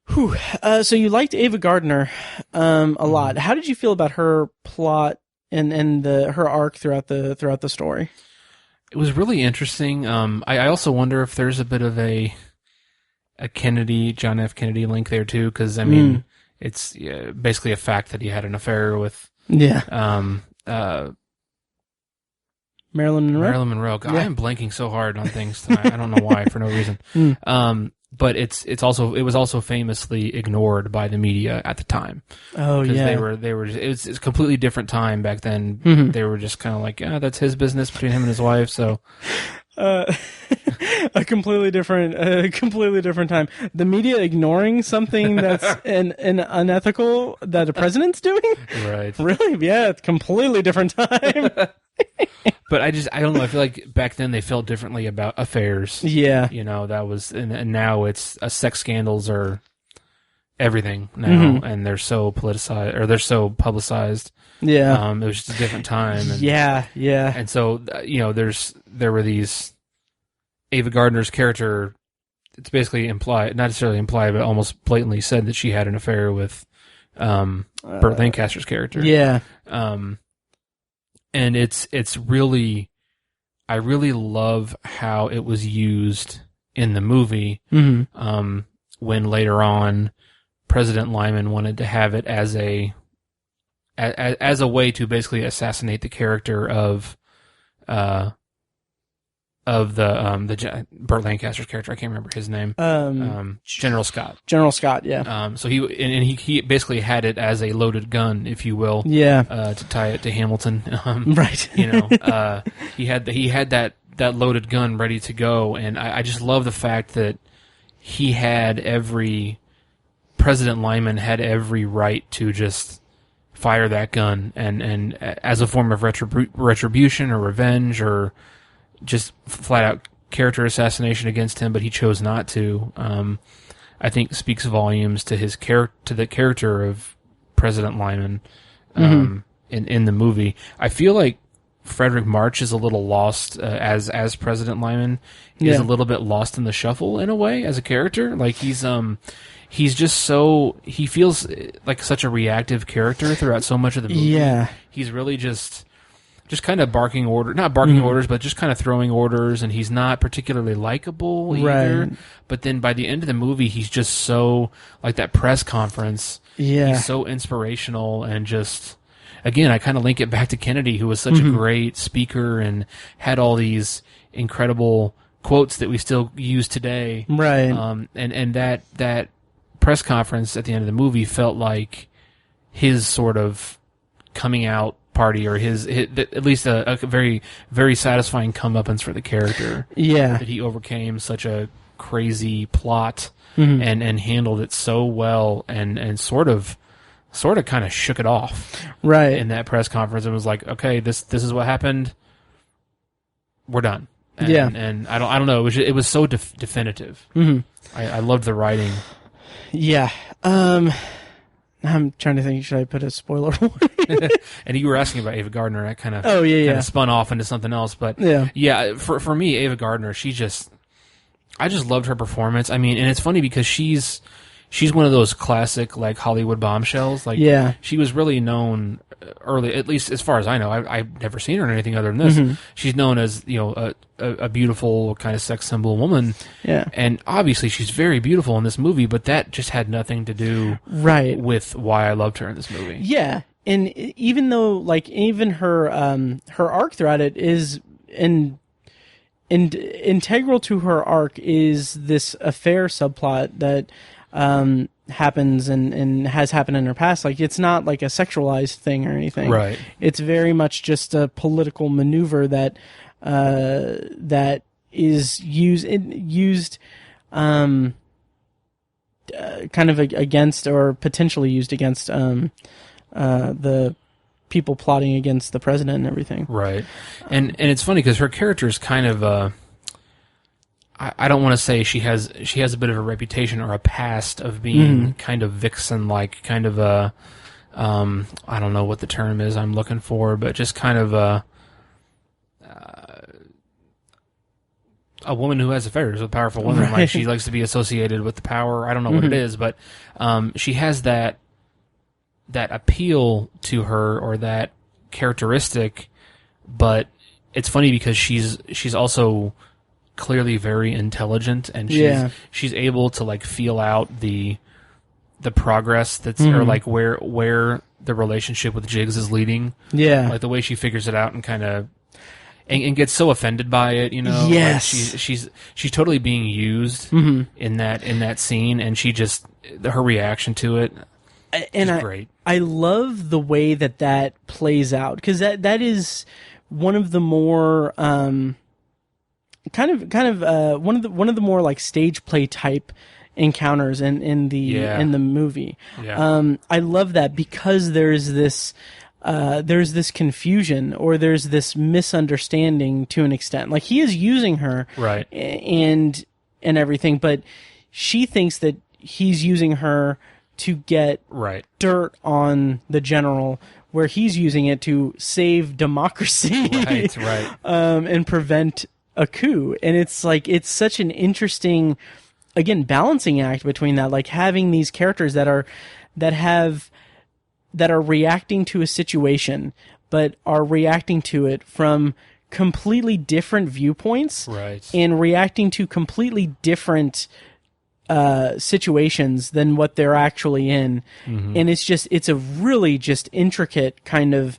so you liked Ava Gardner a lot. How did you feel about her plot and her arc throughout the story? It was really interesting. I also wonder if there's a bit of a Kennedy, John F. Kennedy link there too, because I mean, it's basically a fact that he had an affair with Marilyn Monroe. Marilyn Monroe. God, I am blanking so hard on things tonight. I don't know why, for no reason. But it was also famously ignored by the media at the time. Oh yeah, it was a completely different time back then. They were just kind of like, that's his business between him and his wife. So. A completely different time. The media ignoring something that's an unethical that a president's doing. Right. Really? Yeah, it's completely different time. But I don't know. I feel like back then they felt differently about affairs. Yeah. That was, and now it's sex scandals are everything now, and they're so politicized or they're so publicized. Yeah. It was just a different time. And, yeah. And so, there were these, Ava Gardner's character, it's basically implied, not necessarily implied, but almost blatantly said that she had an affair with, Burt Lancaster's character. Yeah. And it's really, I really love how it was used in the movie, when later on President Lyman wanted to have it as a way to basically assassinate the character of the Burt Lancaster's character. I can't remember his name. General Scott. General Scott. Yeah. So he basically had it as a loaded gun, if you will. Yeah. To tie it to Hamilton. Right. He had that loaded gun ready to go, and I just love the fact that President Lyman had every right to just fire that gun and as a form of retribution or revenge or just flat out character assassination against him, but he chose not to. I think speaks volumes to the character of President Lyman in the movie. I feel like Frederick March is a little lost as President Lyman. He's a little bit lost in the shuffle in a way as a character. Like he's just he feels like such a reactive character throughout so much of the movie. Yeah. He's really just kind of not barking orders, but just kind of throwing orders, and he's not particularly likable either. Right. But then by the end of the movie, he's just so, like that press conference, he's so inspirational and just, again, I kind of link it back to Kennedy, who was such a great speaker and had all these incredible quotes that we still use today. Right. And that press conference at the end of the movie felt like his sort of coming out party, or his at least a very, very satisfying comeuppance for the character. Yeah. That he overcame such a crazy plot and handled it so well and sort of kind of shook it off. Right. In that press conference, it was like, okay, this is what happened. We're done. And I don't know. It was so definitive. I loved the writing. Yeah. I'm trying to think, should I put a spoiler warning? And you were asking about Ava Gardner. I kind of spun off into something else. But for me, Ava Gardner, I just loved her performance. I mean, and it's funny because she's one of those classic like Hollywood bombshells. Like she was really known early, at least as far as I know. I've never seen her in anything other than this. She's known as a beautiful kind of sex symbol woman. Yeah, and obviously she's very beautiful in this movie, but that just had nothing to do with why I loved her in this movie. Yeah, and even though like even her arc throughout it is integral to her arc is this affair subplot that happens and has happened in her past. Like, it's not like a sexualized thing or anything. Right. It's very much just a political maneuver that that is used kind of against, or potentially used against the people plotting against the president and everything. Right. And it's funny because her character is kind of I don't want to say she has a bit of a reputation or a past of being kind of vixen-like, kind of a I don't know what the term is I'm looking for, but just kind of a woman who has affairs with powerful women. Right. Like, she likes to be associated with the power. I don't know what it is, but she has that appeal to her, or that characteristic. But it's funny because she's also clearly very intelligent, and she's able to like feel out the progress that's or like where the relationship with Jiggs is leading. Yeah, like the way she figures it out and kind of and gets so offended by it, you know. Yes, like she's totally being used in that scene, and she just her reaction to it. And great. I love the way that plays out, because that is one of the more one of the more like stage play type encounters in the movie. Yeah. I love that because there's this confusion, or there's this misunderstanding to an extent. Like, he is using her, right, and everything, but she thinks that he's using her to get dirt on the general, where he's using it to save democracy, right, and prevent a coup. And it's like, it's such an interesting, again, balancing act between that, like having these characters that are reacting to a situation, but are reacting to it from completely different viewpoints, right, and reacting to completely different situations than what they're actually in. And it's a really just intricate kind of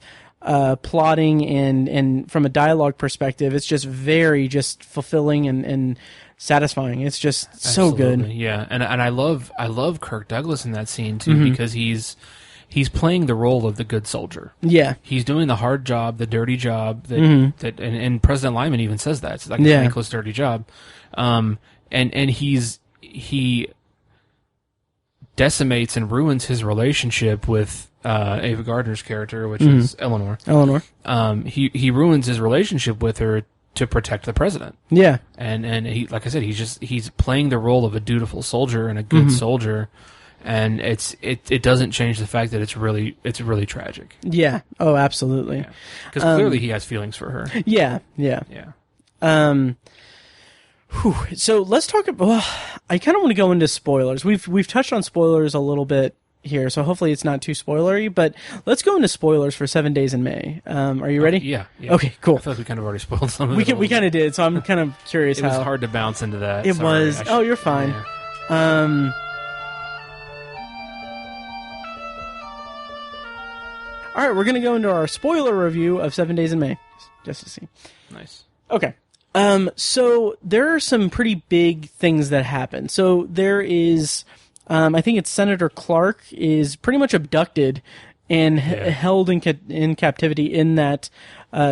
plotting, and from a dialogue perspective, it's just very just fulfilling and satisfying. It's just so good. Yeah, and I love Kirk Douglas in that scene too, because he's playing the role of the good soldier. Yeah, he's doing the hard job, the dirty job that and President Lyman even says that it's like a thankless, dirty job. And he decimates and ruins his relationship with Ava Gardner's character, which is Eleanor. He ruins his relationship with her to protect the president. Yeah, and he, like I said, he's playing the role of a dutiful soldier and a good soldier, and it doesn't change the fact that it's really tragic. Yeah. Oh, absolutely. Because clearly he has feelings for her. Yeah. So let's talk about. Well, I kind of want to go into spoilers. We've touched on spoilers a little bit here, so hopefully it's not too spoilery. But let's go into spoilers for 7 Days in May. Are you ready? Yeah. Okay. Cool. I thought we kind of already spoiled some of it. We kind of did, so I'm kind of curious. It was hard to bounce into that. It was. Oh, you're fine. Yeah. All right, we're gonna go into our spoiler review of 7 Days in May, just to see. Nice. Okay. So there are some pretty big things that happen. So there is, I think it's Senator Clark is pretty much abducted and held in captivity in that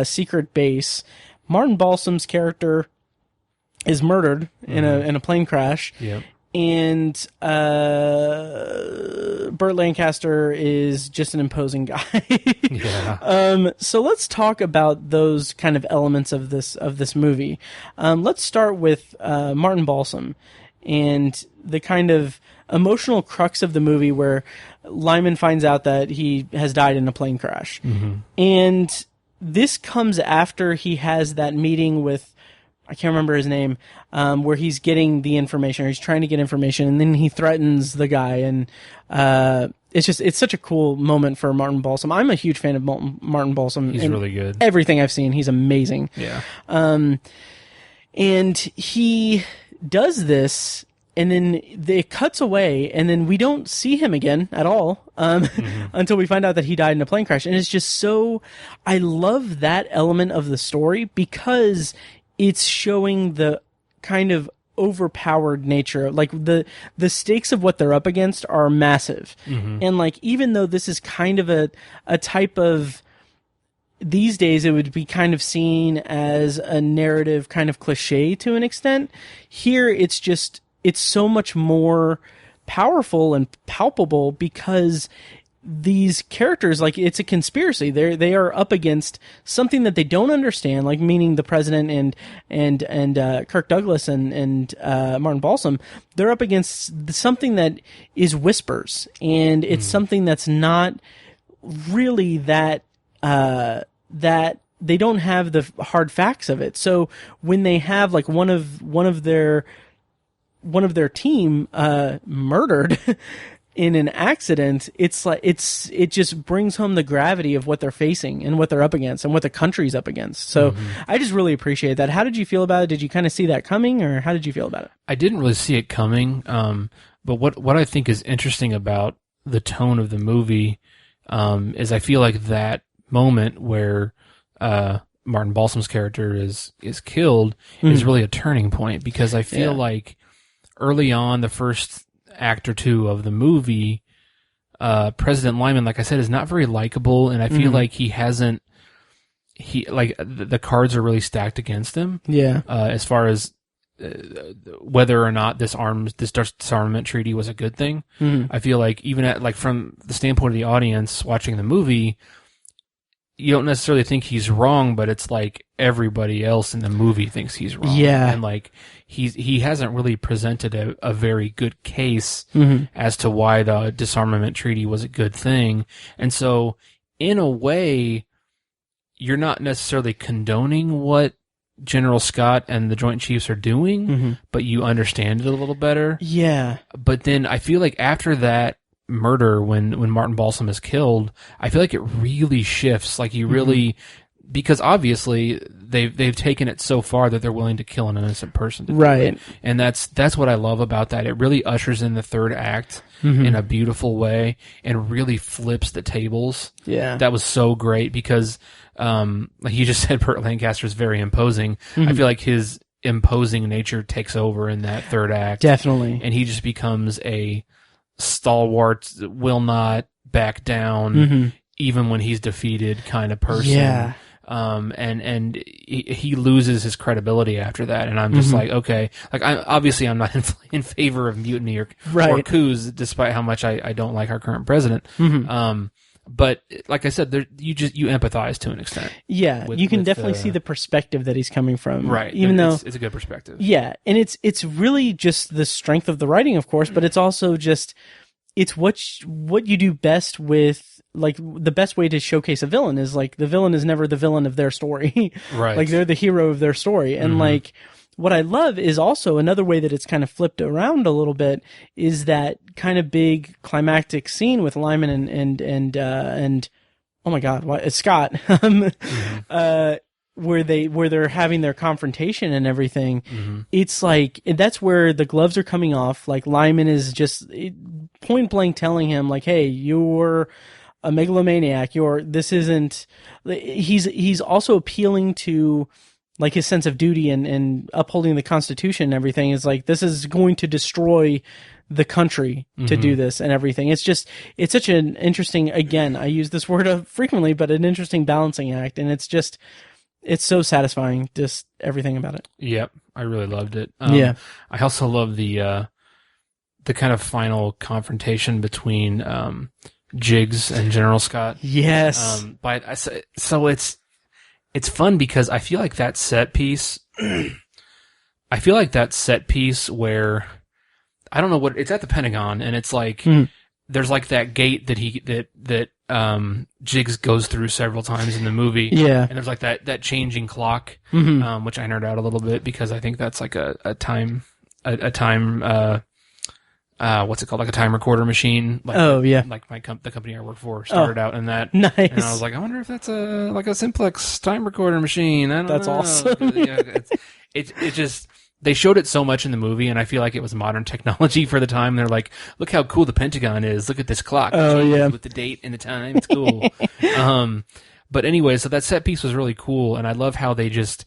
secret base. Martin Balsam's character is murdered in a plane crash. Yep. And Burt Lancaster is just an imposing guy. So let's talk about those kind of elements of this movie. Let's start with Martin Balsam and the kind of emotional crux of the movie, where Lyman finds out that he has died in a plane crash. And this comes after he has that meeting with, I can't remember his name, where he's getting the information, or he's trying to get information, and then he threatens the guy, and it's such a cool moment for Martin Balsam. I'm a huge fan of Martin Balsam. He's really good. Everything I've seen, he's amazing. Yeah. And he does this, and then it cuts away, and then we don't see him again at all until we find out that he died in a plane crash. And it's just so, I love that element of the story, because it's showing the kind of overpowered nature. Like, the stakes of what they're up against are massive. And like, even though this is kind of a type of these days it would be kind of seen as a narrative kind of cliche to an extent. Here it's so much more powerful and palpable because these characters, like, it's a conspiracy. They are up against something that they don't understand, like, meaning the president and Kirk Douglas and Martin Balsam. They're up against something that is whispers, and it's something that's not really that they don't have the hard facts of it. So when they have, like, one of their team murdered in an accident, it's like it just brings home the gravity of what they're facing and what they're up against and what the country's up against. So I just really appreciate that. How did you feel about it? Did you kind of see that coming, or how did you feel about it? I didn't really see it coming, but what I think is interesting about the tone of the movie is I feel like that moment where Martin Balsam's character is killed is really a turning point, because I feel like early on, the first act or two of the movie, President Lyman, like I said, is not very likable, and I feel like the cards are really stacked against him. Yeah. As far as whether or not this disarmament treaty was a good thing. I feel like even from the standpoint of the audience watching the movie, you don't necessarily think he's wrong, but it's like everybody else in the movie thinks he's wrong. Yeah. And like he hasn't really presented a very good case as to why the disarmament treaty was a good thing. And so in a way, you're not necessarily condoning what General Scott and the Joint Chiefs are doing, but you understand it a little better. Yeah. But then I feel like after that murder, when Martin Balsam is killed, I feel like it really shifts. Like you really, because obviously they've taken it so far that they're willing to kill an innocent person. Right. And that's what I love about that. It really ushers in the third act in a beautiful way and really flips the tables. Yeah. That was so great because, like you just said, Burt Lancaster is very imposing. I feel like his imposing nature takes over in that third act. Definitely. And he just becomes a stalwart, will not back down, even when he's defeated kind of person. Yeah. And he loses his credibility after that, and I'm just like, okay, like I'm not in favor of mutiny or coups, despite how much I don't like our current president. But like I said, you empathize to an extent. Yeah, you can definitely see the perspective that he's coming from. Right, even though it's a good perspective. Yeah, and it's really just the strength of the writing, of course, but it's also just what you do best with. Like, the best way to showcase a villain is, like, the villain is never the villain of their story. Right. Like, they're the hero of their story. And, like, what I love is also another way that it's kind of flipped around a little bit is that kind of big climactic scene with Lyman and oh my God, what, Scott, where they're having their confrontation and everything. It's like, that's where the gloves are coming off. Like, Lyman is just point blank telling him, like, hey, you're a megalomaniac. He's also appealing to, like, his sense of duty and upholding the Constitution and everything. Is like, this is going to destroy the country to do this and everything. It's such an interesting, again, I use this word frequently, but an interesting balancing act. And it's so satisfying, just everything about it. Yep. I really loved it. I also love the kind of final confrontation between, Jiggs and General Scott. Yes. So it's fun because I feel like that set piece, where, I don't know what, it's at the Pentagon, and it's like, there's like that gate that Jiggs goes through several times in the movie. Yeah. And there's like that changing clock, which I nerd out a little bit because I think that's like a time, what's it called? Like a time recorder machine. Like, like the company I work for started out in that. Nice. And I was like, I wonder if that's like a simplex time recorder machine. I don't know. That's awesome. It's just, they showed it so much in the movie, and I feel like it was modern technology for the time. They're like, look how cool the Pentagon is. Look at this clock. Oh, yeah. With the date and the time. It's cool. But anyway, so that set piece was really cool, and I love how they just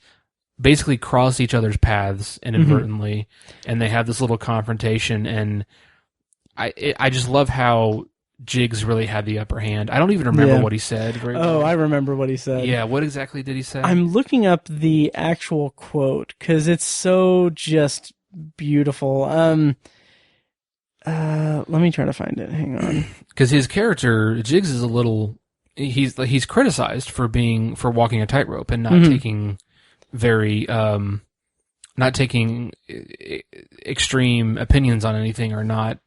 basically cross each other's paths inadvertently, and they have this little confrontation, and I just love how Jigs really had the upper hand. I don't even remember what he said. Very well. I remember what he said. Yeah, what exactly did he say? I'm looking up the actual quote because it's so just beautiful. Let me try to find it. Hang on. Because his character, Jigs, is a little... He's criticized for walking a tightrope and not taking very... not taking extreme opinions on anything, or not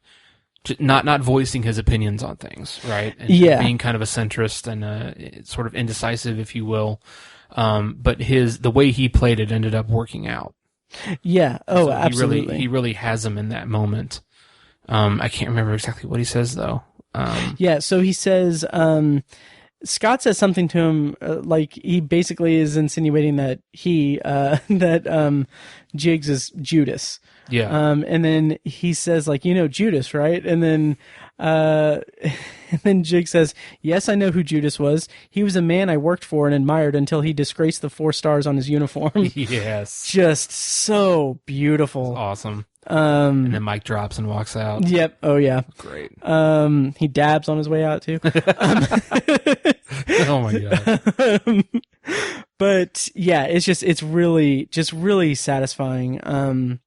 voicing his opinions on things, right? And being kind of a centrist and sort of indecisive, if you will. But the way he played it ended up working out. Yeah. Oh, so absolutely. He really has him in that moment. I can't remember exactly what he says though. So he says, Scott says something to him, like he basically is insinuating that Jigs is Judas. Yeah. And then he says, like, Judas, right? And then Jigs says, yes, I know who Judas was. He was a man I worked for and admired until he disgraced the 4 stars on his uniform. Yes. Just so beautiful. That's awesome. And then Mike drops and walks out. Yep. Oh yeah. Great. He dabs on his way out too. Oh my god. But yeah, it's really satisfying.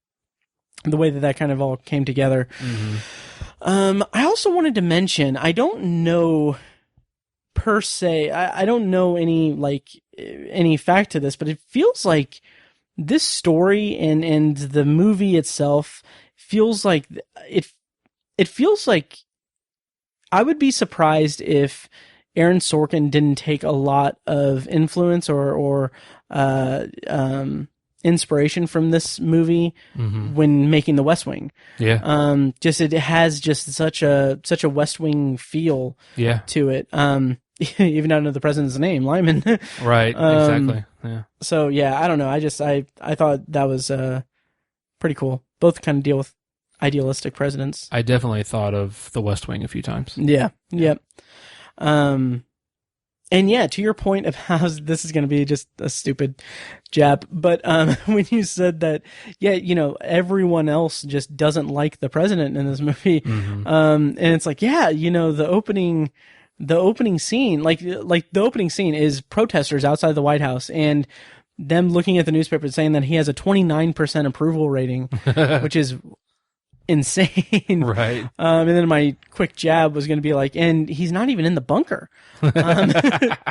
The way that kind of all came together. Mm-hmm. I also wanted to mention, I don't know per se, I don't know any fact to this, but it feels like this story and the movie itself feels like it feels like I would be surprised if Aaron Sorkin didn't take a lot of influence or inspiration from this movie when making The West Wing. Yeah. It has just such a West Wing feel to it. Even out of the president's name, Lyman. Right. Exactly. Yeah. So yeah, I don't know. I thought that was pretty cool. Both kind of deal with idealistic presidents. I definitely thought of The West Wing a few times. Yeah. Yep. And yeah, to your point of how this is going to be just a stupid jab, but when you said that, everyone else just doesn't like the president in this movie, and it's like, the opening scene, like the opening scene is protesters outside the White House and them looking at the newspaper saying that he has a 29% approval rating, which is insane. Right. And then my quick jab was going to be like, and he's not even in the bunker.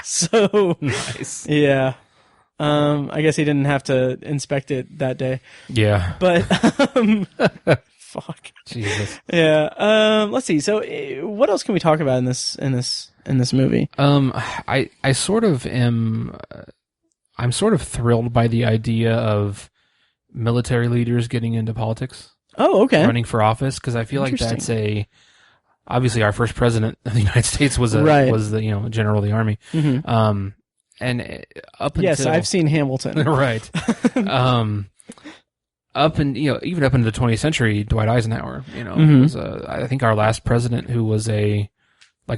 So nice. Yeah. I guess he didn't have to inspect it that day. Yeah. But, fuck. Jesus. Yeah. Let's see. So what else can we talk about in this movie? I sort of am, I'm sort of thrilled by the idea of military leaders getting into politics. Oh, okay. Running for office, because I feel like that's obviously our first president of the United States was the general of the army. Mm-hmm. And up until I've seen Hamilton. Right. Even up into the 20th century, Dwight Eisenhower, was I think our last president who was a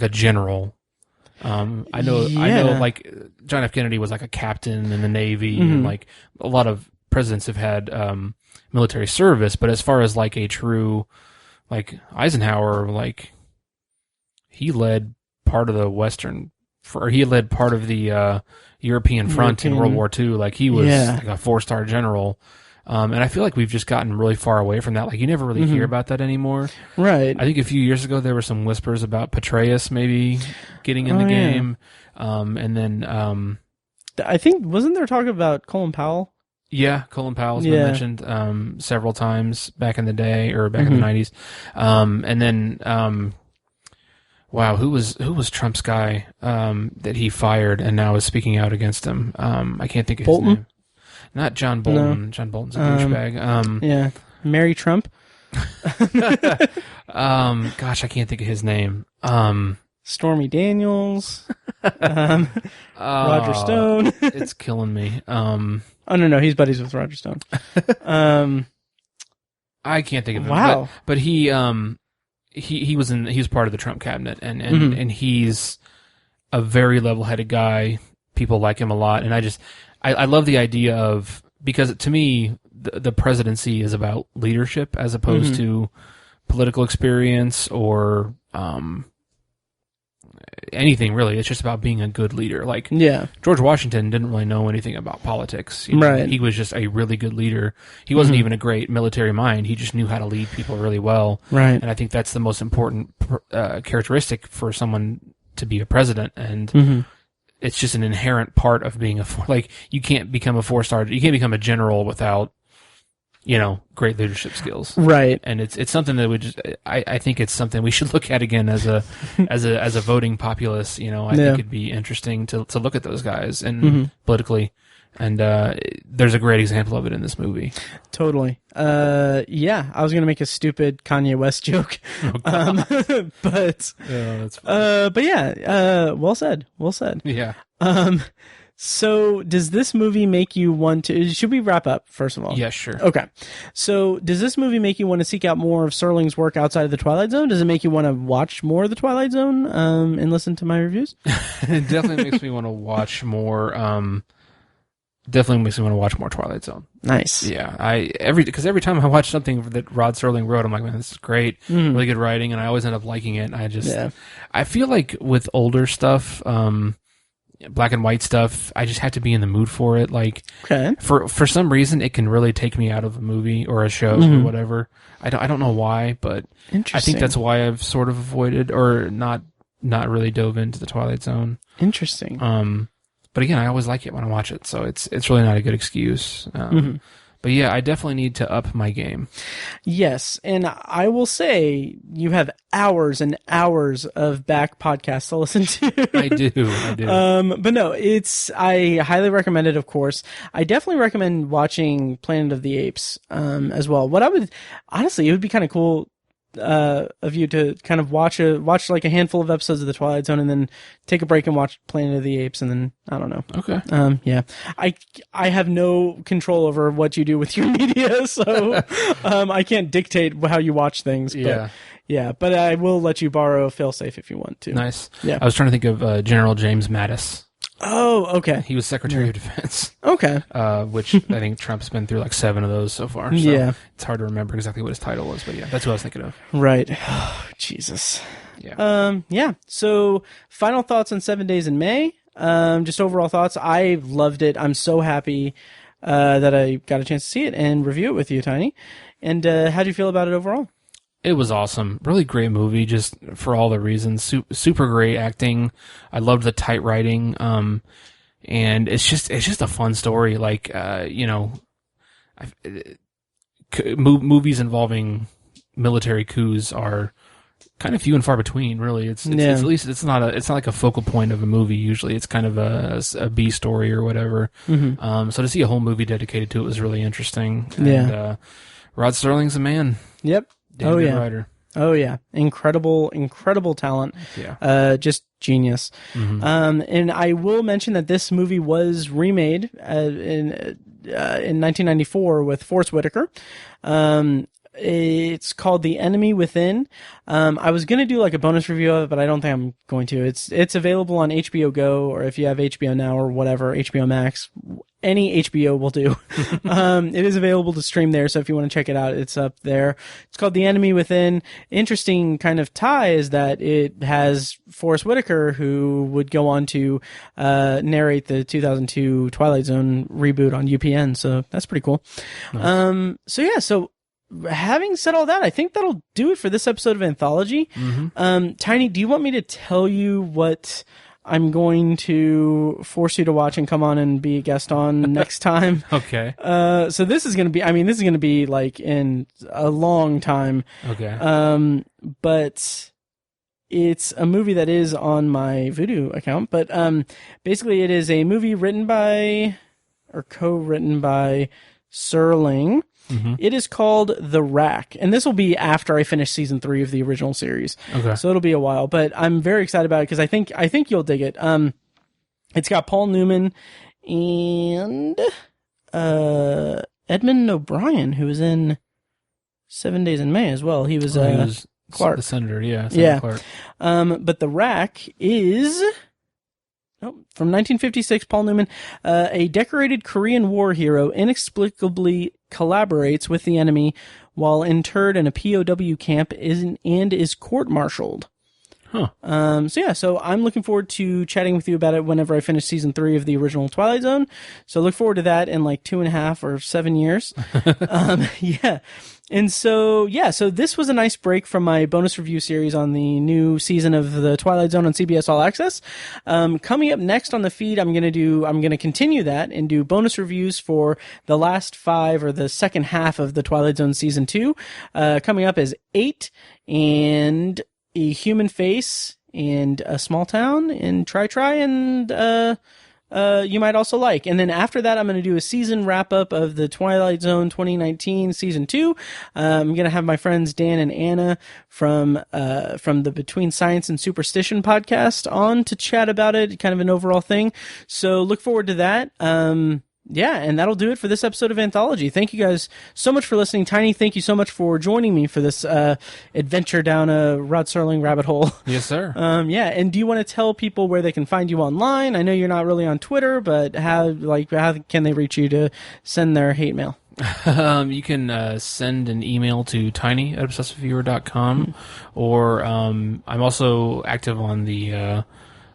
general. I know like John F. Kennedy was like a captain in the Navy, and like a lot of presidents have had military service, but as far as like a true, like Eisenhower, like he led part of the European front in World War II. Like he was like a 4-star general. And I feel like we've just gotten really far away from that. Like you never really hear about that anymore. Right. I think a few years ago there were some whispers about Petraeus maybe getting in the game. And then I think, wasn't there talk about Colin Powell? Yeah, Colin Powell's been mentioned several times back in the day, or back in the 90s. And then wow, who was Trump's guy that he fired and now is speaking out against him? I can't think of his name. Not John Bolton. No. John Bolton's a douchebag. Yeah, Mary Trump. Gosh, I can't think of his name. Stormy Daniels. Roger Stone. It's killing me. Oh no, he's buddies with Roger Stone. I can't think of him. Wow, but he was part of the Trump cabinet, and he's a very level-headed guy. People like him a lot, and I love the idea of, because to me the presidency is about leadership as opposed to political experience or anything really. It's just about being a good leader. Like George Washington didn't really know anything about politics. Right. He was just a really good leader. He wasn't even a great military mind. He just knew how to lead people really well. Right. And I think that's the most important characteristic for someone to be a president. And it's just an inherent part of being like, you can't become a 4-star. You can't become a general without, great leadership skills. Right. And it's something that I think it's something we should look at again as a voting populace. I think it'd be interesting to look at those guys and politically. And there's a great example of it in this movie. Totally. I was gonna make a stupid Kanye West joke, but well said. Well said. Yeah. So does this movie make you want to, should we wrap up first of all? Yeah, sure. Okay. So does this movie make you want to seek out more of Serling's work outside of the Twilight Zone? Does it make you want to watch more of the Twilight Zone, and listen to my reviews? It definitely makes me want to watch more, definitely makes me want to watch more Twilight Zone. Nice. Yeah. Because every time I watch something that Rod Serling wrote, I'm like, man, this is great. Really good writing. And I always end up liking it. And I feel like with older stuff, black and white stuff, I just have to be in the mood for it. Like, for some reason, it can really take me out of a movie or a show or whatever. I don't know why, but I think that's why I've sort of avoided or not really dove into the Twilight Zone. Interesting. But again, I always like it when I watch it, so it's really not a good excuse. But yeah, I definitely need to up my game. Yes, and I will say you have hours and hours of back podcasts to listen to. I do. But no, I highly recommend it, of course. I definitely recommend watching Planet of the Apes as well. Honestly, it would be kind of cool of you to kind of watch like a handful of episodes of the Twilight Zone and then take a break and watch Planet of the Apes, and then I don't know. Okay. Yeah. I have no control over what you do with your media, so I can't dictate how you watch things. But, but I will let you borrow Failsafe if you want to. Nice. Yeah. I was trying to think of General James Mattis. Oh, okay. He was Secretary of Defense. Okay. Which I think Trump's been through like 7 of those so far. So it's hard to remember exactly what his title was, but yeah, that's what I was thinking of. Right. Oh, Jesus. Yeah. So final thoughts on 7 Days in May. Just overall thoughts. I loved it. I'm so happy that I got a chance to see it and review it with you, Tiny. And how do you feel about it overall? It was awesome. Really great movie, just for all the reasons. Super great acting. I loved the tight writing. And it's just a fun story. Like, movies involving military coups are kind of few and far between, really. It's at least it's not like a focal point of a movie. Usually it's kind of a B story or whatever. So to see a whole movie dedicated to it was really interesting. And, Rod Serling's a man. Yep. Damn writer. Oh yeah, incredible talent. Yeah, just genius. And I will mention that this movie was remade in 1994 with Forest Whitaker. It's called The Enemy Within. I was gonna do like a bonus review of it, but I don't think I'm going to. It's available on HBO Go, or if you have HBO Now or whatever, HBO Max. Any HBO will do. It is available to stream there, so if you want to check it out, it's up there. It's called The Enemy Within. Interesting kind of tie is that it has Forest Whitaker, who would go on to narrate the 2002 Twilight Zone reboot on UPN, so that's pretty cool. Nice. So having said all that, I think that'll do it for this episode of Anthology. Tiny, do you want me to tell you what I'm going to force you to watch and come on and be a guest on next time? Okay. So this is going to be like in a long time. Okay. But it's a movie that is on my Vudu account, but basically it is a movie written by or co-written by Serling. It is called The Rack, and this will be after I finish season 3 of the original series. Okay. So it'll be a while, but I'm very excited about it because I think you'll dig it. It's got Paul Newman and Edmund O'Brien, who was in 7 Days in May as well. He was Clark, the senator. Yeah. Clark. But The Rack is from 1956. Paul Newman, a decorated Korean War hero, inexplicably collaborates with the enemy while interred in a POW camp and is court-martialed. So I'm looking forward to chatting with you about it whenever I finish season 3 of the original Twilight Zone. So look forward to that in like 2.5 or 7 years. Yeah. And so this was a nice break from my bonus review series on the new season of the Twilight Zone on CBS All Access. Coming up next on the feed, I'm going to continue that and do bonus reviews for the last 5 or the second half of the Twilight Zone season 2. Coming up is 8 and A Human Face and A Small Town and Try and you might also like. And then after that, I'm going to do a season wrap up of the Twilight Zone 2019 season 2. I'm going to have my friends Dan and Anna from the Between Science and Superstition podcast on to chat about it, kind of an overall thing. So look forward to that. And that'll do it for this episode of Anthology. Thank you guys so much for listening. Tiny, thank you so much for joining me for this adventure down a Rod Serling rabbit hole. Yes, sir. And do you want to tell people where they can find you online? I know you're not really on Twitter, but how can they reach you to send their hate mail? You can send an email to tiny@obsessiveviewer.com, or I'm also active on the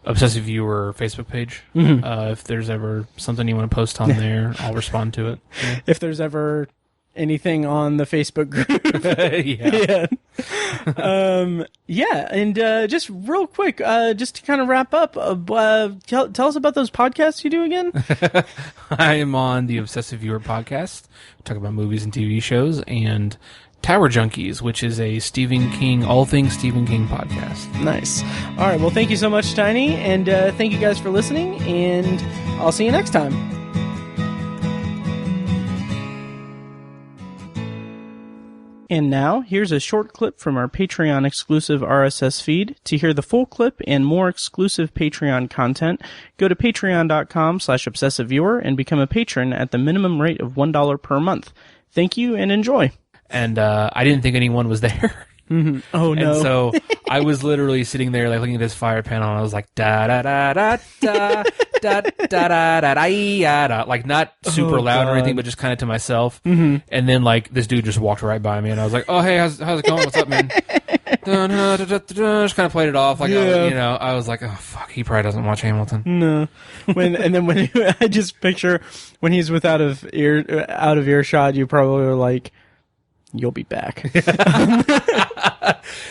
Obsessive Viewer Facebook page. If there's ever something you want to post on there, I'll respond to it. Yeah. If there's ever anything on the Facebook group. And just real quick, just to kind of wrap up, tell us about those podcasts you do again. I am on the Obsessive Viewer podcast. We talk about movies and TV shows, and Tower Junkies, which is a Stephen King, all things Stephen King podcast. Nice. All right. Well, thank you so much, Tiny. And thank you guys for listening. And I'll see you next time. And now, here's a short clip from our Patreon exclusive RSS feed. To hear the full clip and more exclusive Patreon content, go to patreon.com/obsessiveviewer and become a patron at the minimum rate of $1 per month. Thank you and enjoy. And I didn't think anyone was there. Mm-hmm. Oh, no. And so I was literally sitting there, like, looking at this fire panel, and I was like, da-da-da-da-da, da-da-da-da-da-da, like, not super loud or anything, but just kind of to myself. Mm-hmm. And then, like, this dude just walked right by me, and I was like, oh, hey, how's it going? What's up, man? Just kind of played it off. Like, I was like, oh, fuck, he probably doesn't watch Hamilton. No. When I just picture when he's out of earshot, you probably are like, you'll be back.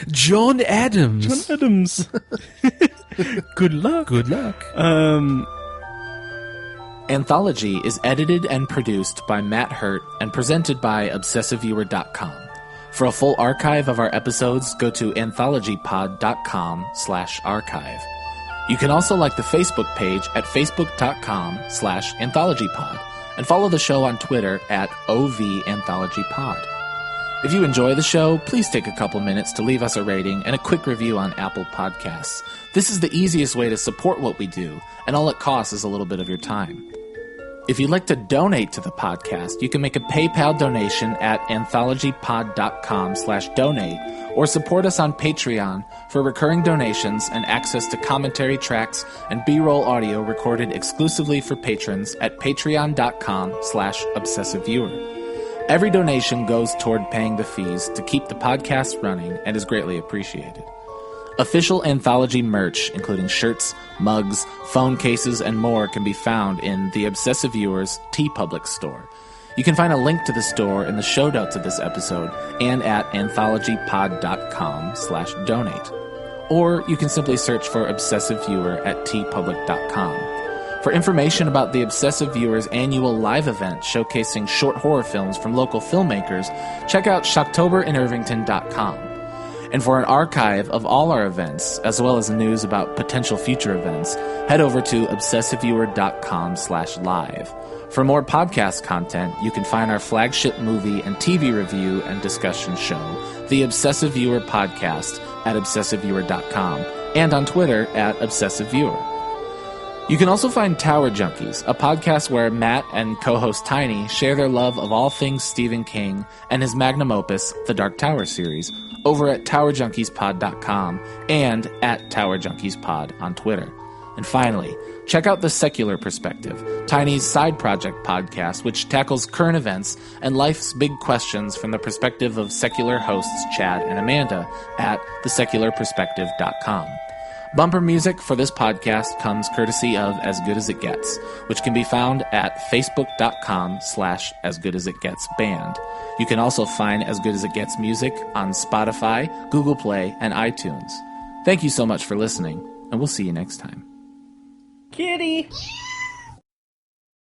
John Adams. Good luck. Good luck. Anthology is edited and produced by Matt Hurt and presented by ObsessiveViewer.com. For a full archive of our episodes, go to anthologypod.com/archive. You can also like the Facebook page at facebook.com/anthologypod and follow the show on Twitter at OVAnthologyPod. If you enjoy the show, please take a couple minutes to leave us a rating and a quick review on Apple Podcasts. This is the easiest way to support what we do, and all it costs is a little bit of your time. If you'd like to donate to the podcast, you can make a PayPal donation at anthologypod.com/donate or support us on Patreon for recurring donations and access to commentary tracks and B-roll audio recorded exclusively for patrons at patreon.com/obsessiveviewer. Every donation goes toward paying the fees to keep the podcast running and is greatly appreciated. Official Anthology merch, including shirts, mugs, phone cases, and more, can be found in the Obsessive Viewer's TeePublic store. You can find a link to the store in the show notes of this episode and at anthologypod.com/donate. Or you can simply search for Obsessive Viewer at tpublic.com. For information about the Obsessive Viewer's annual live event showcasing short horror films from local filmmakers, check out shocktoberinirvington.com. And for an archive of all our events, as well as news about potential future events, head over to obsessiveviewer.com/live. For more podcast content, you can find our flagship movie and TV review and discussion show, The Obsessive Viewer Podcast, at obsessiveviewer.com, and on Twitter at obsessiveviewer. You can also find Tower Junkies, a podcast where Matt and co-host Tiny share their love of all things Stephen King and his magnum opus, The Dark Tower series, over at towerjunkiespod.com and at towerjunkiespod on Twitter. And finally, check out The Secular Perspective, Tiny's side project podcast, which tackles current events and life's big questions from the perspective of secular hosts Chad and Amanda at thesecularperspective.com. Bumper music for this podcast comes courtesy of As Good As It Gets, which can be found at facebook.com/asgoodasitgetsband. You can also find As Good As It Gets music on Spotify, Google Play, and iTunes. Thank you so much for listening, and we'll see you next time. Kitty!